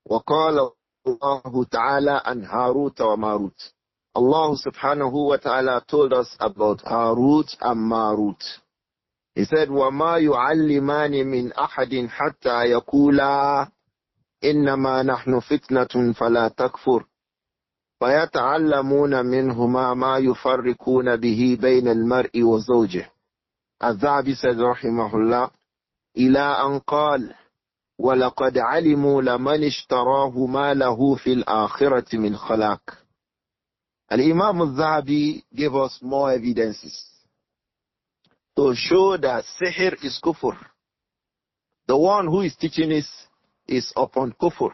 وَقَالَ اللَّهُ تَعَالَى عَنْ هَارُوتَ وَمَارُوتَ. Allah subhanahu wa ta'ala told us about Harut and Marut. He said, وَمَا يُعَلِّمَانِ مِنْ أَحَدٍ حَتَّى يَقُولَا إِنَّمَا نَحْنُ فِتْنَةٌ فَلَا تَكْفُرْ فَيَتَعَلَّمُونَ مِنْهُمَا مَا يُفَرِّقُونَ بِهِ بَيْنَ الْمَرْءِ وَزَوْجِهِ. Al-Dhahabi said, rahimahullah, إِلَىٰ أَنْ قَالَ وَلَقَدْ عَلِمُوا لَمَنِ اشْتَرَاهُ مَا لَهُ فِي الْآخِرَةِ مِنْ خَلَاقٍ. Al-Imām Adh-Dhahabi gave us more evidences to show that sihr is kufr. The one who is teaching is upon kufr,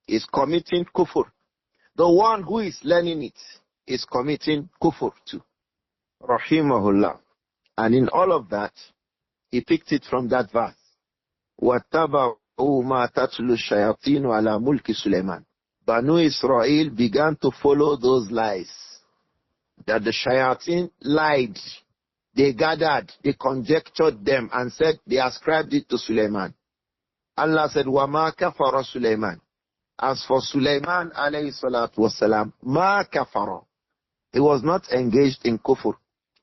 is committing kufr. The one who is learning it is committing kufr too. Rahimahullah. And in all of that, he picked it from that verse. وَاتَّبَعُوا مَا تَتْلُو الشَّيَاطِينُ عَلَى مُلْكِ سُلَيْمَانَ. Banu Israel began to follow those lies. That the shayateen lied. They gathered, they conjectured them and said they ascribed it to Sulaiman. Allah said, وَمَا كَفَرَ سُلَيْمَانَ. As for Sulaiman alayhi salatu wasalam, ma kafara. He was not engaged in kufr.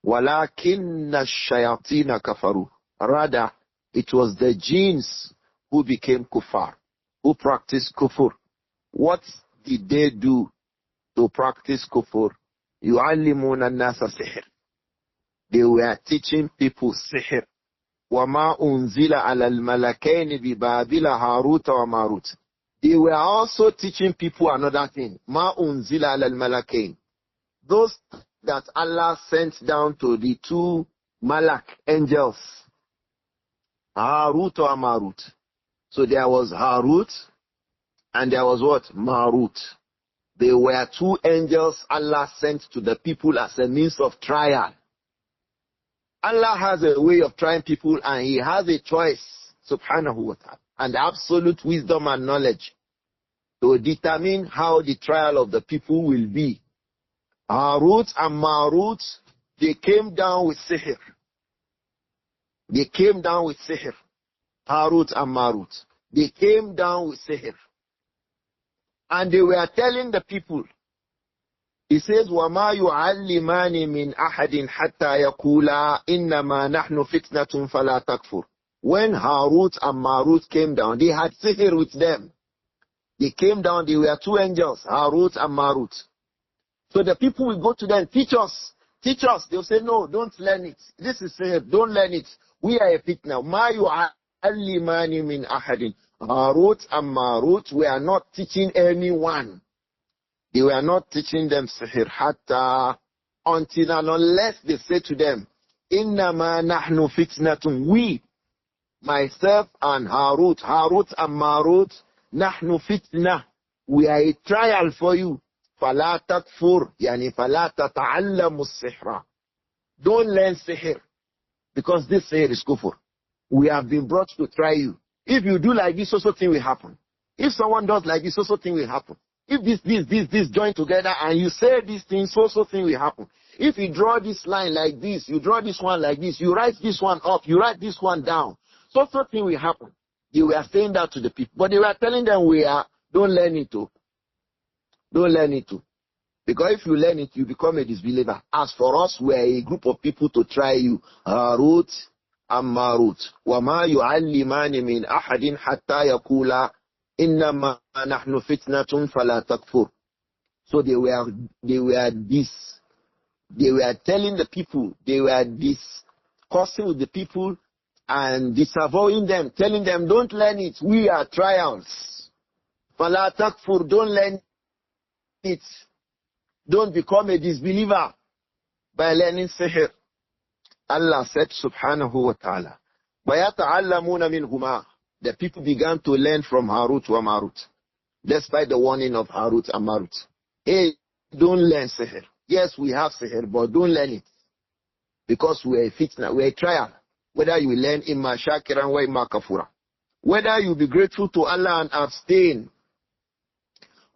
Walakinna shayatina kafaru. Rather, it was the jinns who became kuffar, who practiced kufr. What did they do to practice kufr? يُعَلِّمُونَ النَّاسَ sihr. They were teaching people sihr. وَمَا أُنزِلَ عَلَى الْمَلَكَيْنِ بِبَابِلَ هَارُوتَ وَمَارُوتَ. They were also teaching people another thing. مَا أُنزِلَ عَلَى الْمَلَكَيْنِ. Those that Allah sent down to the two Malak angels. Harut or Marut. So there was Harut and there was what? Marut. They were two angels Allah sent to the people as a means of trial. Allah has a way of trying people and He has a choice, subhanahu wa ta'ala, and absolute wisdom and knowledge to determine how the trial of the people will be. Harut and Marut, they came down with sihr. They came down with sihr. Harut and Marut. They came down with sihr. And they were telling the people, He says, وَمَا يُعَلِّمَانِ مِنْ أَحَدٍ حَتَّى يَقُولَا إِنَّمَا نَحْنُ فِتْنَةٌ فَلَا تَكْفُرْ. When Harut and Marut came down, they had sihr with them. They came down, they were two angels, Harut and Marut. So the people will go to them, teach us. They'll say, no, don't learn it. This is sihr, don't learn it. We are a fitna. مَا يُعَلِّمَانِ مِنْ أَحَدٍ. Harut and Marut were not teaching anyone. They were not teaching them sihr hatta until and unless they say to them, Innama nahnu fitnatun. We, myself and Harut and Marut, nahnu fitna. We are a trial for you. Fala takfur, yani fala tata'allamu sihra. Don't learn sihr, because this sihr is kufr. We have been brought to try you. If you do like this, also thing will happen. If someone does like this, also thing will happen. If this join together and you say these things, so thing will happen. If you draw this line like this, you draw this one like this, you write this one up, you write this one down, so thing will happen. They were saying that to the people, but they were telling them don't learn it to. Don't learn it to. Because if you learn it, you become a disbeliever. As for us, we are a group of people to try you. Harut and Marut. وَمَا يُعَلِّمَانِ مِنْ أَحَدٍ حَتَّى يَقُولَا إِنَّمَا نَحْنُ فِتْنَةٌ فَلَا تَكْفُرْ. So they were telling the people, they were discussing with the people and disavowing them, telling them, don't learn it, we are trials. فَلَا تَكْفُرْ, don't learn it. Don't become a disbeliever by learning sihr. Allah said, subhanahu wa ta'ala, وَيَتَعَلَّمُونَ مِنْهُمَا. The people began to learn from Harut wa Marut, despite the warning of Harut and Marut. Hey, don't learn sihr. Yes, we have sihr, but don't learn it. Because we are a fitna, we are a trial. Whether you will learn imma shakiran wa imma kafura. Whether you be grateful to Allah and abstain,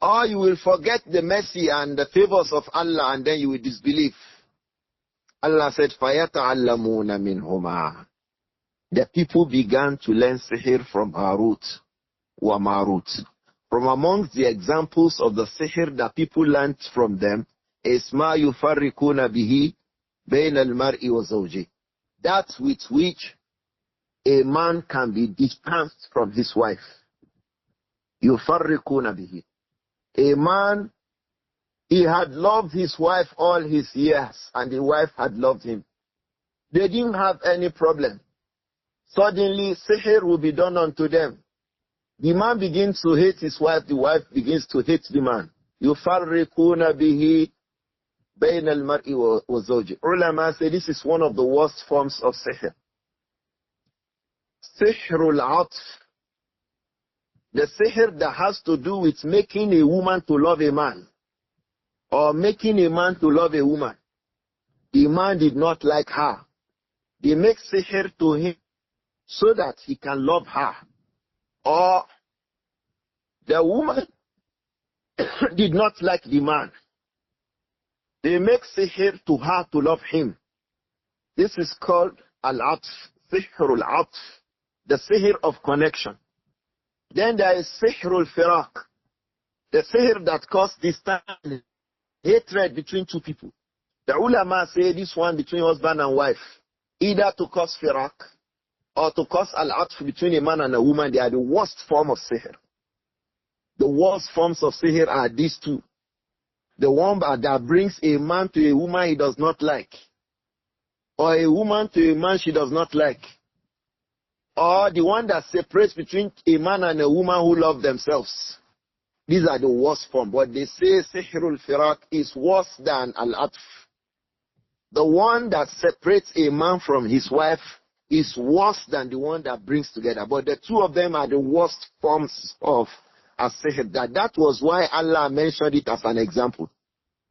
or you will forget the mercy and the favors of Allah and then you will disbelieve. Allah said, فَيَتَعَلَّمُونَ مِنْهُمَا. The people began to learn sihr from Harut wa Marut. From amongst the examples of the sihr that people learned from them is مَا يُفَرِّقُونَ بِهِ بَيْنَ الْمَرْءِ وَزَوْجِهِ. That with which a man can be distanced from his wife. يُفَرِّقُونَ بِهِ. A man, he had loved his wife all his years, and the wife had loved him. They didn't have any problem. Suddenly, sihr will be done unto them. The man begins to hate his wife, the wife begins to hate the man. يُفَرِّقُونَ بِهِ بَيْنَ الْمَرْءِ وَزَوْجِهِ. Ulama say this is one of the worst forms of sihr. Sihrul atf. The sihr that has to do with making a woman to love a man, or making a man to love a woman. The man did not like her. They make sihr to him so that he can love her. Or the woman did not like the man. They make sihr to her to love him. This is called al-atf, sihrul atf, the sihr of connection. Then there is sihrul firaq, The sihr that caused distance, hatred between two people. The ulama say this one between husband and wife, either to cause firak or to cause al-atf between a man and a woman. They are the worst form of sihr. The worst forms of sihr are these two. The one that brings a man to a woman he does not like, or a woman to a man she does not like, or the one that separates between a man and a woman who love themselves. These are the worst form. But they say sihrul firak is worse than al-atf. The one that separates a man from his wife is worse than the one that brings together. But the two of them are the worst forms of as-sihr. That was why Allah mentioned it as an example.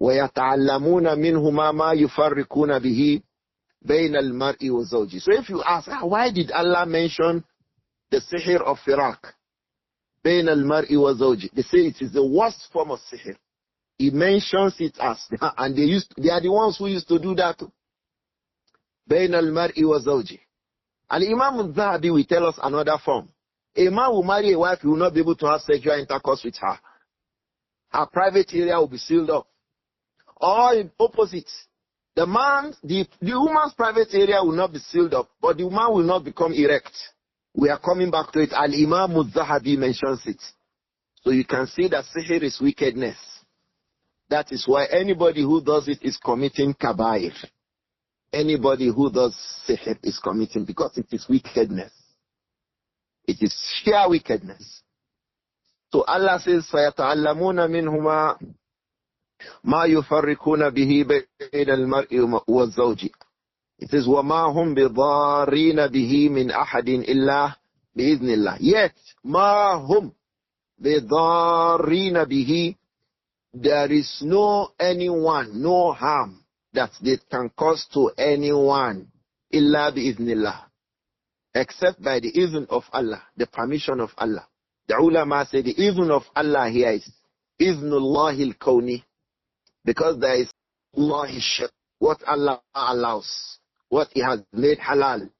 وَيَتَعَلَّمُونَ مِنْهُمَا مَا يُفَرِّقُونَ بِهِ بَيْنَ الْمَرْءِ وَزَوْجِهِ. So if you ask, why did Allah mention the sihr of firak? بَيْنَ الْمَرْءِ وَزَوْجِهِ. They say it is the worst form of sihr. He mentions it as, and they are the ones who used to do that. بَيْنَ الْمَرْءِ وَزَوْجِهِ. Al-Imām Adh-Dhahabi will tell us another form. A man will marry a wife, he will not be able to have sexual intercourse with her. Her private area will be sealed up. Or in opposite, the woman's private area will not be sealed up, but the woman will not become erect. We are coming back to it. Al-Imām Adh-Dhahabi mentions it. So you can see that sihr is wickedness. That is why anybody who does it is committing Kabāir. Anybody who does sihr is committing, because it is wickedness. It is sheer wickedness. So Allah says, فَيَتَعَلَّمُونَ مِنْهُمَا مَا يُفَرِّقُونَ بِهِ بَيْنَ الْمَرْءِ وَالزَّوْجِ. It says, وَمَا هُمْ بِضَارِّينَ بِهِ مِنْ أَحَدٍ إِلَّا بِإِذْنِ اللَّهِ. Yet, مَا هُمْ بِضَارِّينَ بِهِ, there is no anyone, no harm that they can cause to anyone, إِلَّا بِإِذْنِ اللَّهِ, except by the izn of Allah, the permission of Allah. The ulama say the izn of Allah here is iznullahi al-kawni, because there is Allah, what Allah allows, what He has made halal,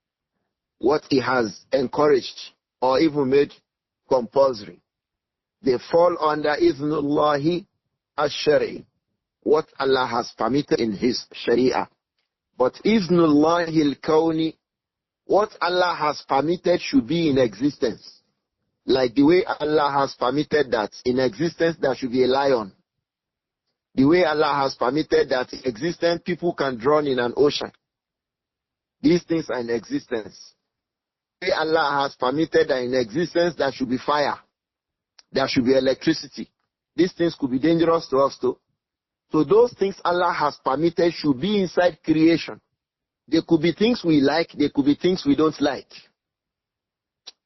what He has encouraged or even made compulsory. They fall under iznullahi al-shari, what Allah has permitted in His sharia. But iznullahi al-kawni, what Allah has permitted should be in existence. Like the way Allah has permitted that in existence there should be a lion. The way Allah has permitted that in existence people can drown in an ocean. These things are in existence. The way Allah has permitted that in existence there should be fire. There should be electricity. These things could be dangerous to us too. So those things Allah has permitted should be inside creation. There could be things we like, there could be things we don't like.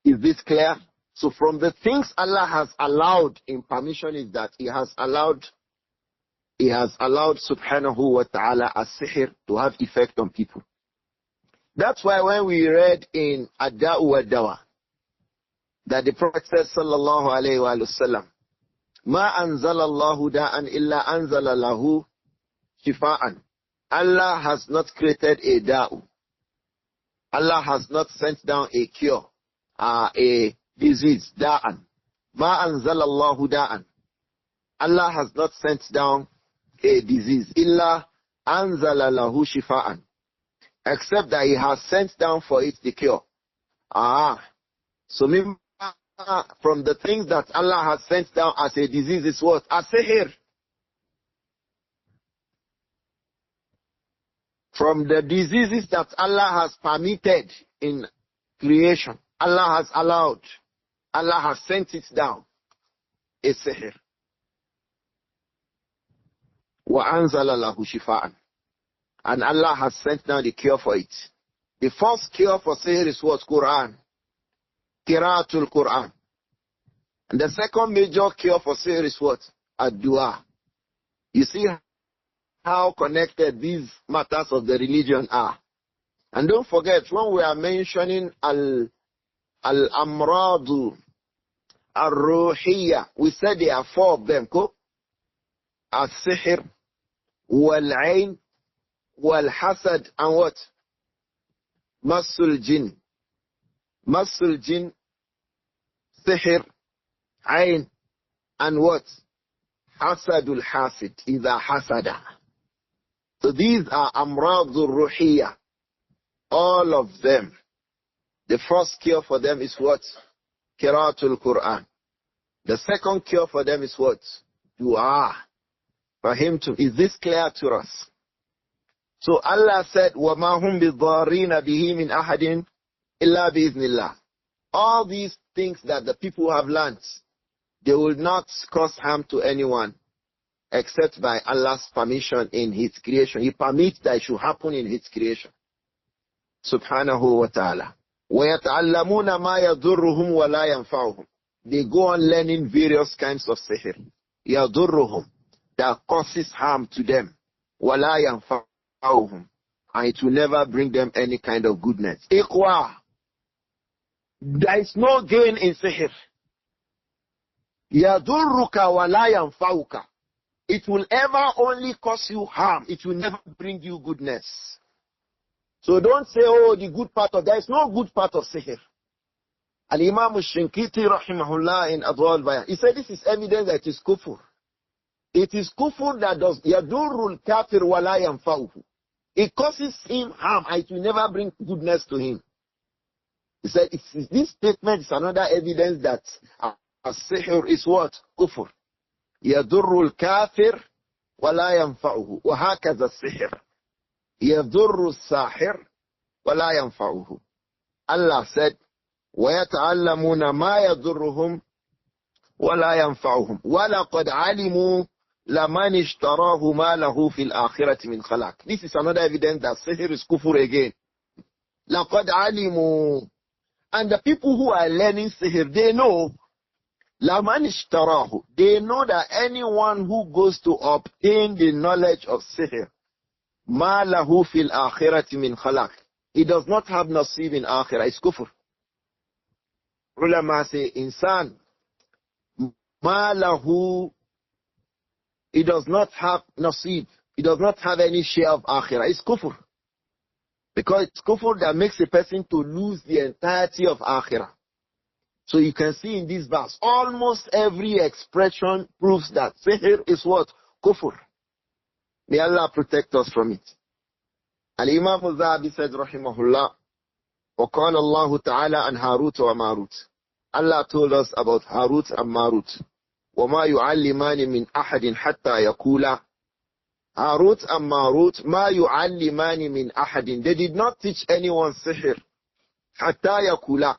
Is this clear? So from the things Allah has allowed in permission is that He has allowed subhanahu wa ta'ala as-sihr to have effect on people. That's why when we read in Ad-Da'u wa-Dawa that the Prophet said sallallahu alayhi wa sallam, Ma anzala Allahu da'an illa anzala lahu shifa'an. Allah has not created a da'u. Allah has not sent down a cure, a disease, da'an. Ma anzala Allahu da'an. Allah has not sent down a disease, illa anzala lahu shifa'an, except that He has sent down for it the cure. So from the things that Allah has sent down as a disease is what? As-sihr. From the diseases that Allah has permitted in creation, Allah has allowed, Allah has sent it down, is sihr. وَأَنزَلَ لَهُ شِفَاءً. And Allah has sent down the cure for it. The first cure for sihr is what? Quran. Qira'atul Quran. And the second major cure for sihr is what? Ad-Dua. You see how connected these matters of the religion are. And don't forget, when we are mentioning al-amradu al-ruhiyya, we said there are four of them. As-sihr, wal-ayn, wal-hasad, and what? Masul jinn. Masul jinn, sihr, ayn, and what? Hasadul Hasid, Iza Hasada. So these are Amradul Ruhiyya. All of them. The first cure for them is what? Qiraatul Quran. The second cure for them is what? Dua. For him to, is this clear to us? So Allah said, وَمَا هُمْ بِالضَّارِينَ بِهِ مِنْ أَحَدٍ إِلَّا بِإِذْنِ اللَّهِ. All these things that the people have learnt, they will not cause harm to anyone except by Allah's permission in His creation. He permits that it should happen in His creation. Subhanahu wa ta'ala. وَيَتَعَلَّمُونَ مَا يَضُرُّهُمْ وَلَا يَنْفَعُهُم. They go on learning various kinds of sihr. يَضُرُّهُم. That causes harm to them. وَلَا يَنْفَعُهُم. And it will never bring them any kind of goodness. Iqwa. There is no gain in sihr. يَضُرُّكَ وَلَا يَنْفَعُكَ. It will ever only cause you harm. It will never bring you goodness. So don't say, oh, the good part of, there is no good part of sihr. Al-Imām Ash-Shinkiti rahimahullah in Adwal-Bayan, he said this is evidence that it is kufr. It is kufr that does, yadurrul kafir wa la yanfa'uhu. It causes him harm and it will never bring goodness to him. He said this statement is another evidence that sihr is what? Kufr. Yadurrul kafir wa la yanfa'uhu. Wa hakaza sihr. يَضُرُّ السَّاحِرُ وَلَا يَنْفَعُهُ. Allah said, وَيَتَعَلَّمُونَ مَا يَضُرُّهُمْ وَلَا يَنْفَعُهُمْ وَلَقَدْ عَلِمُوا لَمَنِ اشْتَرَاهُ مَا لَهُ فِي الْآخِرَةِ مِنْ خَلَقٍ. This is another evidence that sihr is kufur again. لَقَدْ عَلِمُوا. And the people who are learning sihr, they know لَمَنِ اشْتَرَاهُ. They know that anyone who goes to obtain the knowledge of sihr, Ma lahu fil akhirati min khalaq. He does not have nasib in akhirah. It's kufr. Ulama say, insan, ma lahu, he does not have nasib. He does not have any share of akhirah. It's kufr. Because it's kufr that makes a person to lose the entirety of akhirah. So you can see in this verse, almost every expression proves that sihr is what? Kufr. May Allah protect us from it. Al-Imām Adh-Dhahabi said, rahimahullah, وَقَالَ اللَّهُ تَعَالَى عَنْ هَارُوتَ وَمَارُوتَ. Allah told us about Harut and Marut. وَمَا يُعَلِّمَانِ مِنْ أَحَدٍ حَتَّى يَقُولَا. Harut and Marut, مَا يُعَلِّمَانِ مِنْ أَحَدٍ. They did not teach anyone sihr. حَتَّى يَقُولَا.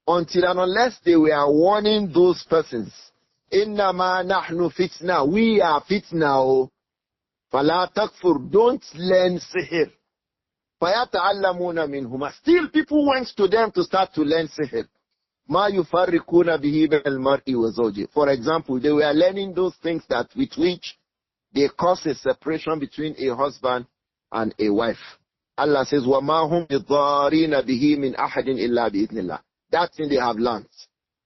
Until and unless they were warning those persons. إِنَّمَا نَحْنُ فِتْنَا. We are fitna. فَلَا تَكْفُرْ. Don't learn sihr. فَيَتَعَلَّمُونَ مِنْهُمَا. Still people went to them to start to learn sihr. مَا يُفَرِّقُونَ بِهِ بَيْنَ الْمَرْءِ وَزَوْجِهِ. For example, they were learning those things that with which they cause a separation between a husband and a wife. Allah says, وَمَا هُمْ بِضَارِينَ بِهِ مِنْ أَحَدٍ إِلَّا بِإِذْنِ اللَّهِ. That thing they have learned.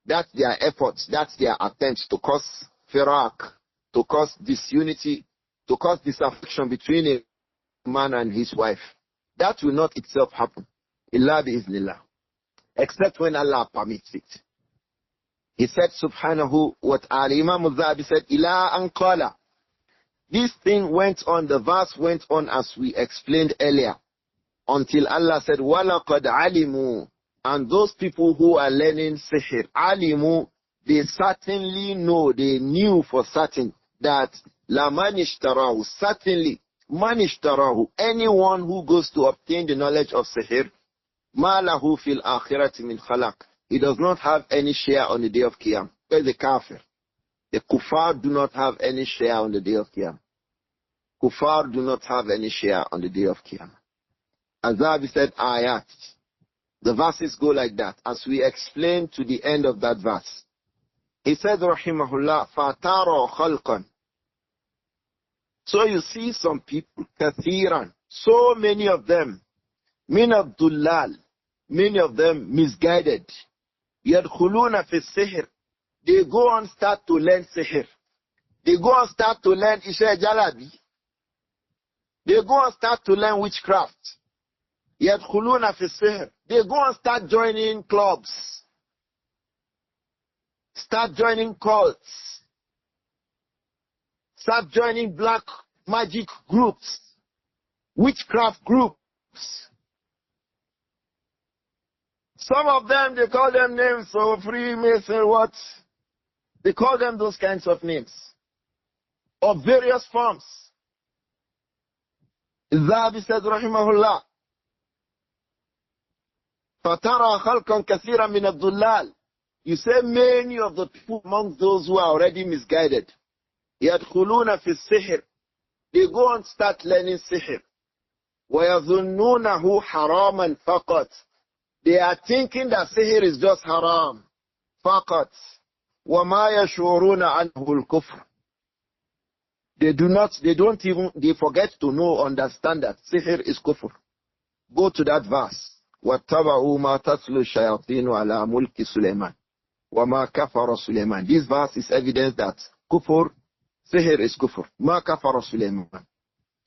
That's their efforts. That's their attempts to cause firaq, to cause disunity, to cause disaffection between a man and his wife. That will not itself happen. Illa bi'iznillah. Except when Allah permits it. He said, subhanahu wa ta'ala, Imam Adh-Dhahabi said, ila an qala. This thing went on, the verse went on as we explained earlier, until Allah said, وَلَقَدْ عَلِمُوا. And those people who are learning sihr, alimu, they certainly know, they knew for certain that la man ishtarahu, certainly man ishtarahu, anyone who goes to obtain the knowledge of sihr, ma lahu fil akhirati min khalaq. He does not have any share on the day of Qiyam. Where's the kafir? The kuffar do not have any share on the day of Qiyam. Kuffar do not have any share on the day of Qiyam. Adh-Dhahabi said ayat. The verses go like that, as we explained to the end of that verse. He said, rahimahullah, فَتَارَ خَلْقًا. So you see some people, kathiran, so many of them, min abdullal, many of them misguided. يَدْخُلُونَ فِي السِّحْرِ. They go and start to learn sihr. They go and start to learn Isha Jalabi. They go and start to learn witchcraft. يَدْخُلُونَ فِي السِّحْرِ. They go and start joining clubs. Start joining cults. start joining black magic groups, witchcraft groups. Some of them, they call them names, so Freemason, what? They call them those kinds of names, of various forms. Al-Dhahabi said, rahimahullah, فَتَرَى خَلْقًا كَثِيرًا مِنَ الضُّلَّالِ. You say many of the people among those who are already misguided, يَدْخُلُونَ فِي السِّحْرِ. They go and start learning sihr. وَيَظُنُّونَهُ حَرَامًا فَقَطْ. They are thinking that sihr is just haram. فَقَطْ. وَمَا يَشْعُرُونَ عَنْهُ الْكُفْرِ. They forget to know, understand that sihr is kufr. Go to that verse. وَاتَّبَعُوا مَا تَتْلُو الشَّيَاطِينُ عَلَى مُلْكِ سُلَيْمَانَ وَمَا كَفَرَ سُلَيْمَانَ. This verse is evidence that kufr, sihr is kufr. مَا كَفَرَ سُلَيْمَانَ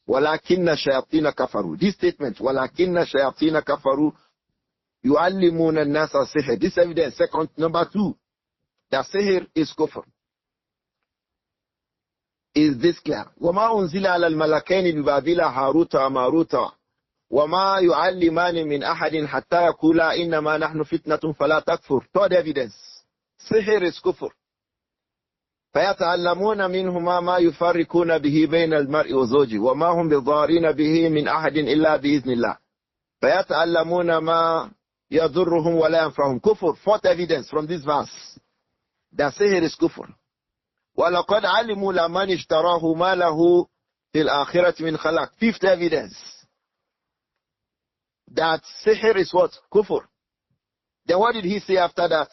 وَلَكِنَّ الشَّيَاطِينَ كَفَرُوا. This statement, وَلَكِنَّ الشَّيَاطِينَ كَفَرُوا يُعَلِّمُونَ النَّاسَ السِّحْرَ. This evidence, second, number 2, that sihr is kufr. Is this clear? وَمَا أُنزِلَ عَلَى الْمَلَكَيْنِ بِبَابِلَ هَارُوتَ وَمَارُوتَ وَمَا يُعَلِّمَانِ مِنْ أَحَدٍ حَتَّى يَقُولَا إِنَّمَا نَحْنُ فِتْنَةٌ فَلَا تَكْفُرْ. Third evidence, sihr is kufr. فَيَتَعَلَّمُونَ مِنْهُمَا مَا يُفَرِّقُونَ بِهِ بَيْنَ الْمَرْءِ وَزَوْجِهِ وَمَا هُمْ بِضَارِّينَ بِهِ مِنْ أَحَدٍ إِلَّا بِإِذْنِ اللَّهِ فَيَتَعَلَّمُونَ مَا يَضُرُّهُمْ وَلَا يَنْفَعُهُم. Kufr. Fourth evidence from this verse, that sihr is kufr. وَلَقَدْ عَلِمُوا لَمَنِ اشْتَرَاهُ مَا لَهُ فِي الْآخِرَةِ مِنْ خَلَقٍ. Fifth evidence, that sihr is what? Kufr. Then what did he say after that?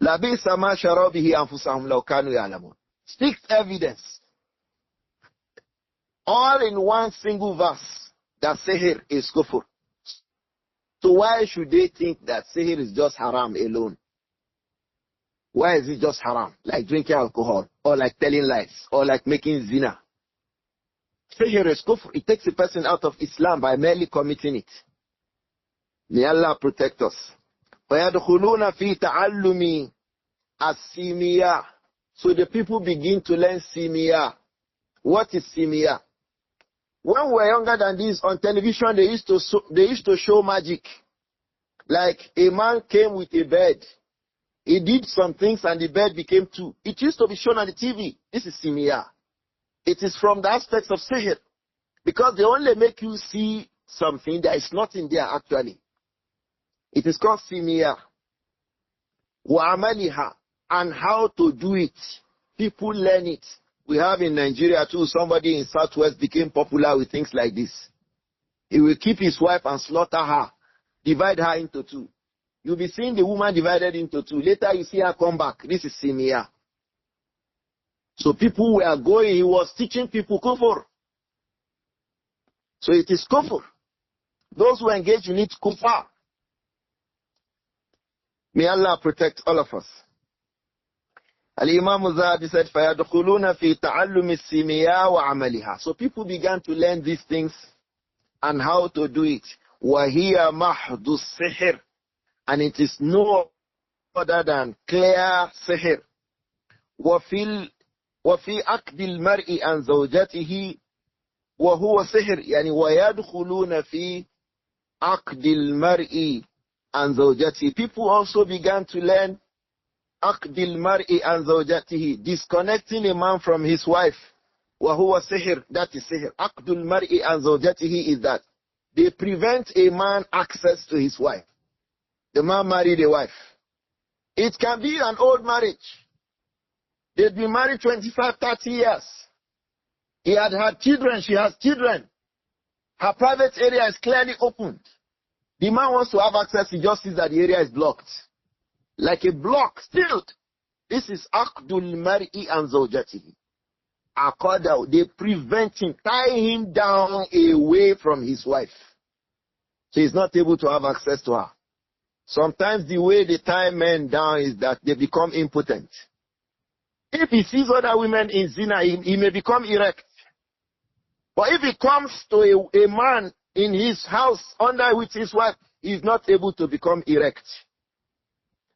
لَبِئْسَ مَا شَرَوْا بِهِ أَنفُسَهُمْ لَوْ كَانُوا يَعْلَمُونَ. Sixth evidence, all in one single verse, that sihr is kufr. So why should they think that sihr is just haram alone? Why is it just haram? Like drinking alcohol, or like telling lies, or like making zina. Sihr is kufr. It takes a person out of Islam by merely committing it. May Allah protect us. وَيَدْخُلُونَ فِي تَعَلُّمِ السِّمِيَّةِ. So the people begin to learn simiyah. What is simiyah? When we were younger than this, on television they used to show magic. Like a man came with a bed. He did some things and the bed became two. It used to be shown on the TV. This is simiyah. It is from the aspects of sihr, because they only make you see something that is not in there actually. It is called simiyah. وَعَمَلِهَا. And how to do it. People learn it. We have in Nigeria too, somebody in Southwest became popular with things like this. He will keep his wife and slaughter her, divide her into two. You'll be seeing the woman divided into two. Later you see her come back. This is simiyah. So people were going, he was teaching people kufr. So it is kufr. Those who engage in it, kufar. May Allah protect all of us. Al-Imām Adh-Dhahabi said, فَيَدْخُلُونَ فِي تَعَلُّمِ السِّمِيَّةِ وَعَمَلِهَا. So people began to learn these things and how to do it. وَهِيَ مَحْضُ السِّحْرِ. And it is no other than clear sihr. وَفِي عَقْدِ الْمَرْءِ عَنْ زَوْجَتِهِ وَهُوَ سِحْرٌ. يعني وَيَدْخُلُونَ فِي عَقْدِ الْمَرْءِ عَنْ زَوْجَتِهِ. People also began to learn عَقْدِ الْمَرْءِ عَنْ زَوْجَتِهِ, disconnecting a man from his wife. وَهُوَ سِحْرٌ. That is sihr. عَقْدُ الْمَرْءِ عَنْ زَوْجَتِهِ is that they prevent a man access to his wife. The man married a wife. It can be an old marriage. They've been married 25, 30 years. He had children, she has children. Her private area is clearly opened. The man wants to have access, he just sees that the area is blocked. Like a block, still. This is Aqdul Mar'i an Zawjatihi. Aqadaw, they prevent him, tie him down away from his wife. So he's not able to have access to her. Sometimes the way they tie men down is that they become impotent. If he sees other women in zina, he may become erect. But if he comes to a man in his house under which his wife, he is not able to become erect.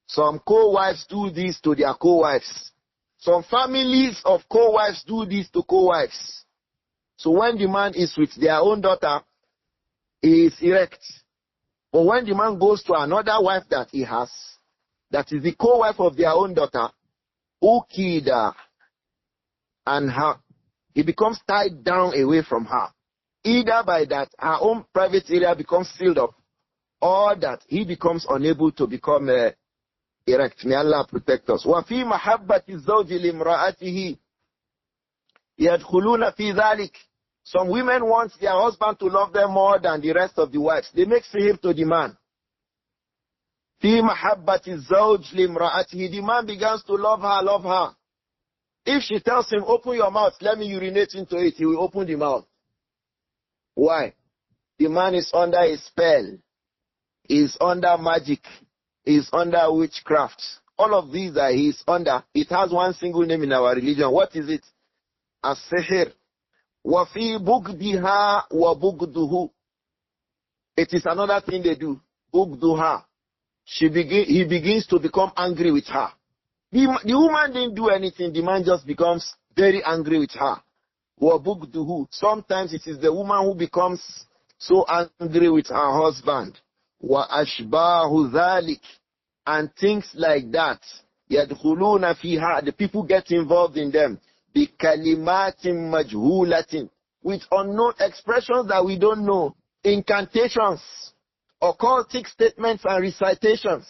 Some co-wives do this to their co-wives. Some families of co-wives do this to co-wives. So when the man is with their own daughter, he is erect. But when the man goes to another wife that he has, that is the co-wife of their own daughter, Ukida, and her, he becomes tied down away from her. Either by that her own private area becomes sealed up, or that he becomes unable to become erect. May Allah protect us. وَفِي مَحَبَّةِ الزَّوْجِ لِامْرَأَتِهِ يَدْخُلُونَ فِي ذَلِكَ. Some women want their husband to love them more than the rest of the wives. They make sihr to the man. فِي مَحَبَّةِ الزَّوْجِ لِامْرَأَتِهِ. The man begins to love her. If she tells him, open your mouth, let me urinate into it, he will open the mouth. Why? The man is under a spell. He is under magic. He is under witchcraft. All of these are he is under. It has one single name in our religion. What is it? As-sihr. وَفِي بُغْدِهَا وَبُغْدُهُ. It is another thing they do. Bugduha. He begins to become angry with her. The woman didn't do anything. The man just becomes very angry with her. وَبُغْدُهُ. Sometimes it is the woman who becomes so angry with her husband. وَأَشْبَاهُ ذَلِكَ. And things like that. يَدْخُلُونَ فِيهَا. The people get involved in them. بِكَلِمَاتٍ مَجْهُولَةٍ. With unknown expressions that we don't know. Incantations. Occultic statements and recitations.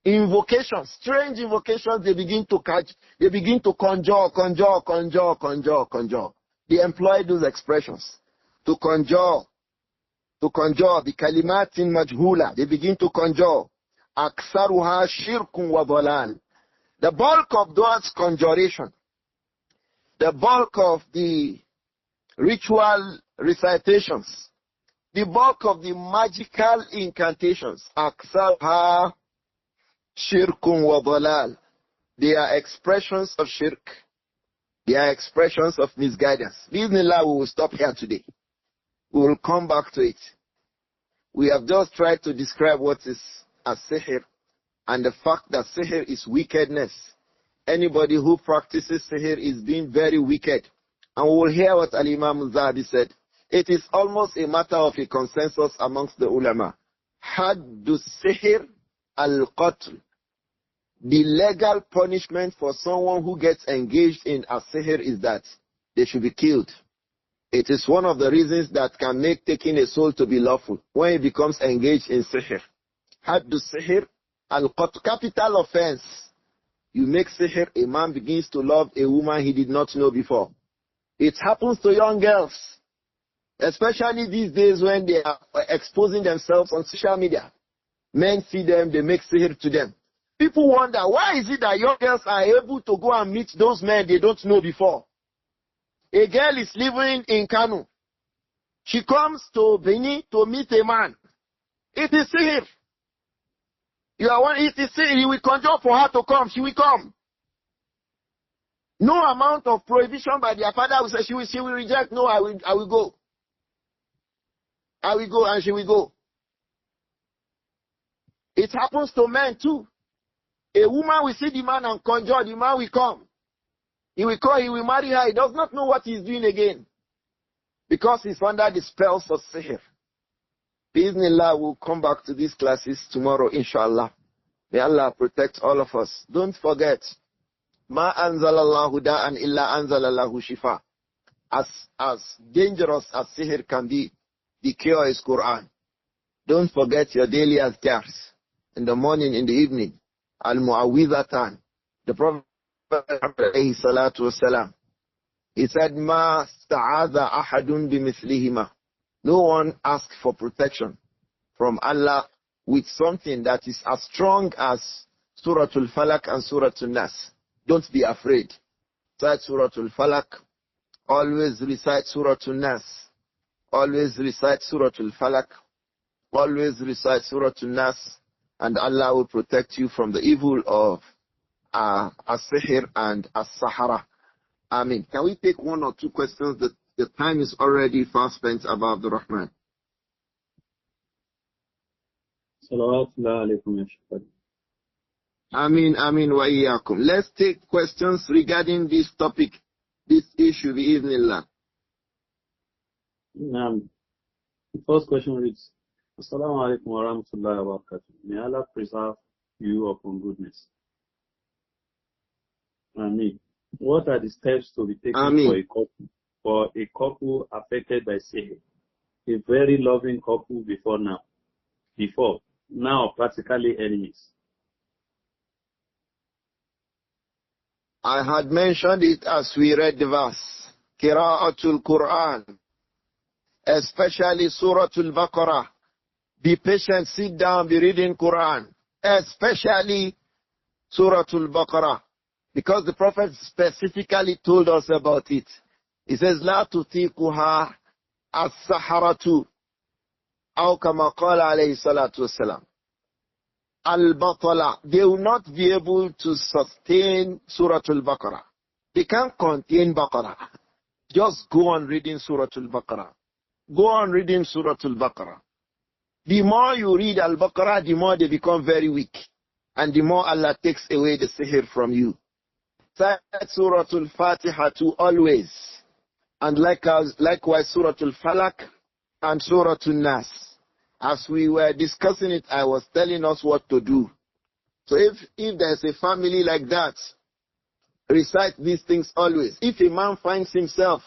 Invocations. Strange invocations they begin to catch. They begin to conjure. They employ those expressions. To conjure. بِكَلِمَاتٍ مَجْهُولَةٍ. They begin to conjure. أَكْثَرُهَا شِرْكٌ وَضَلَالٌ. The bulk of those conjuration, the bulk of the ritual recitations, the bulk of the magical incantations, أَكْثَرُهَا شِرْكٌ وَضَلَالٌ. They are expressions of shirk. They are expressions of misguidance. Bismillah, we will stop here today. We will come back to it. We have just tried to describe what is a sihr and the fact that sihr is wickedness. Anybody who practices sihr is being very wicked. And we will hear what Al-Imām Adh-Dhahabi said. It is almost a matter of a consensus amongst the ulama. Haddu sihr al-qatl. The legal punishment for someone who gets engaged in a sihr is that they should be killed. It is one of the reasons that can make taking a soul to be lawful when he becomes engaged in sihr. Haddu sihr al-qatl. Capital offense. You make sihr, a man begins to love a woman he did not know before. It happens to young girls, especially these days when they are exposing themselves on social media. Men see them, they make sihr to them. People wonder, why is it that young girls are able to go and meet those men they don't know before? A girl is living in Kano. She comes to Benin to meet a man. It is sihr. It is sihr. He will conjure for her to come. She will come. No amount of prohibition by their father will say she will reject. No, I will go. I will go and she will go. It happens to men too. A woman will see the man and conjure, the man will come. He will call, he will marry her. He does not know what he is doing again. Because he's under the spells of sihr. Bismillah, we'll come back to these classes tomorrow, inshallah. May Allah protect all of us. Don't forget, Ma anzalallahu da'an illa anzalallahu shifa. As dangerous as sihr can be, the cure is Quran. Don't forget your daily azkars. In the morning, in the evening. Al-Mu'awwidhatan. The Prophet alayhi salatu wasalam, he said, Ma sta'adha ahadun bimithlihima. No one asks for protection from Allah with something that is as strong as Suratul Falak and Suratul Nas. Don't be afraid. Recite Suratul Falak. Always recite Suratul Nas. Always recite Suratul Falak. Always recite Suratul Nas. And Allah will protect you from the evil of as-sihr and as-sahara. Amen. Can we take one or two questions? The time is already fast spent, Abba Abdur-Rahman. Salawatullah alaykum ya Shaykh. Amin wa iyyakum. Let's take questions regarding this topic, this issue, bi'idhnillah. The first question reads, Assalamu alaikum wa rahmatullahi wa barakatuh. May Allah preserve you upon goodness. Ameen. What are the steps to be taken for a couple affected by sihr? A very loving couple before now practically enemies. I had mentioned it as we read the verse. Qira'atul Quran, especially Suratul Baqarah. Be patient, sit down, be reading Quran, especially Suratul Baqarah. Because the Prophet specifically told us about it. He says, La tutiquha as-saharatu. Aw kama qala alayhi salatu wassalam. Al-Batala. They will not be able to sustain Suratul Baqarah. They can't contain Baqarah. Just go on reading Suratul Baqarah. Go on reading Suratul Baqarah. The more you read Al-Baqarah, the more they become very weak. And the more Allah takes away the sihr from you. Suratul Fatiha too always. And likewise Suratul Falak and Suratul Nas. As we were discussing it, I was telling us what to do. So if there's a family like that, recite these things always. If a man finds himself,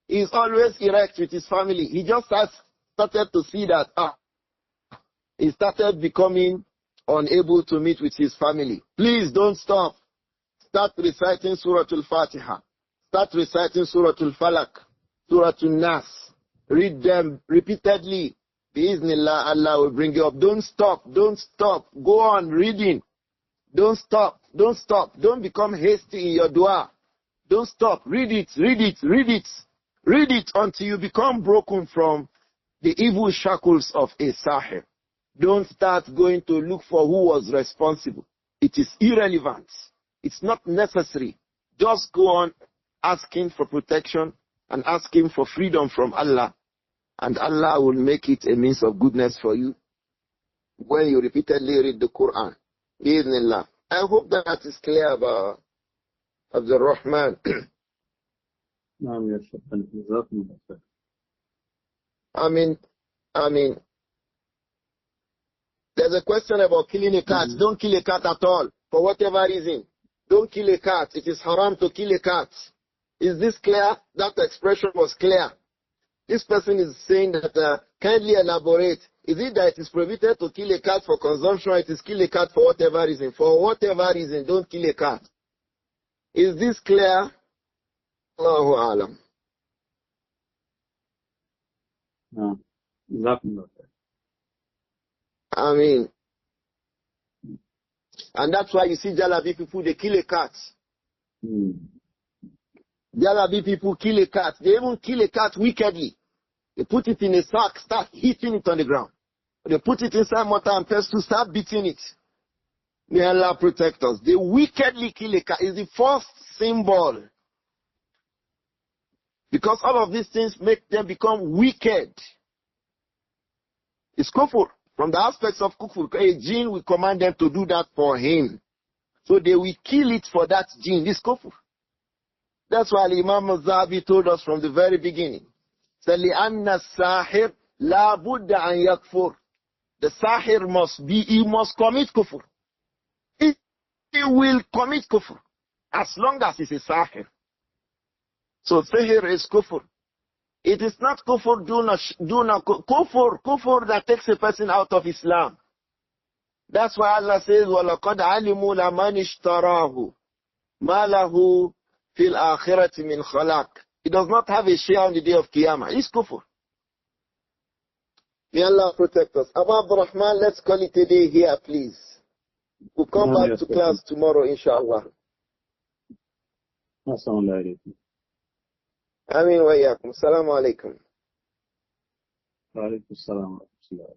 he's always erect with his family. He just started to see that, he started becoming unable to meet with his family. Please don't stop. Start reciting Suratul Fatiha. Start reciting Suratul Falak, Suratul Nas. Read them repeatedly. Bismillah, Allah will bring you up. Don't stop. Don't stop. Go on reading. Don't stop. Don't stop. Don't become hasty in your dua. Don't stop. Read it. Read it. Read it. Read it until you become broken from the evil shackles of a sahir. Don't start going to look for who was responsible. It is irrelevant. It's not necessary. Just go on asking for protection and asking for freedom from Allah. And Allah will make it a means of goodness for you when you repeatedly read the Quran. Bismillah. I hope that is clear about Abdur-Rahman. I mean, there's a question about killing a cat. Don't kill a cat at all, for whatever reason. Don't kill a cat. It is haram to kill a cat. Is this clear? That expression was clear. This person is saying that, kindly elaborate. Is it that it is prohibited to kill a cat for consumption, or it is kill a cat for whatever reason? For whatever reason, don't kill a cat. Is this clear? Allahu Alam. No, exactly not that. I mean, and that's why you see Jalabi people, they kill a cat. Jalabi people kill a cat. They even kill a cat wickedly. They put it in a sack, start hitting it on the ground. They put it inside mortar and pestle, start beating it. May Allah protect us. They wickedly kill a cat. It's the first symbol. Because all of these things make them become wicked. It's kufr. From the aspects of kufr, a jinn will command them to do that for him. So they will kill it for that jinn. This kufr. That's why Al-Imām Adh-Dhahabi told us from the very beginning. لِأَنَّ السَّاحِرْ لَا بُدَّ أَنْ يَكْفُرْ. The sahir he must commit kufr. He will commit kufr as long as he's a sahir. So sihr is kufr. It is not kufr kufr that takes a person out of Islam. That's why Allah says, وَلَقَدْ عَلِمُوا لَمَنِ اشْتَرَاهُ مَا لَهُ فِي الْآخِرَةِ مِنْ خَلَاقٍ. He does not have a share on the day of Qiyamah. It's kufr. May Allah protect us. Abu Abdur-Rahman, let's call it a day here, please. We'll come back to class tomorrow, inshallah. Assalamu alaikum. Ameen wa iyaakum. Assalamu alaikum. Wa alaikum assalam wa rahmatullah.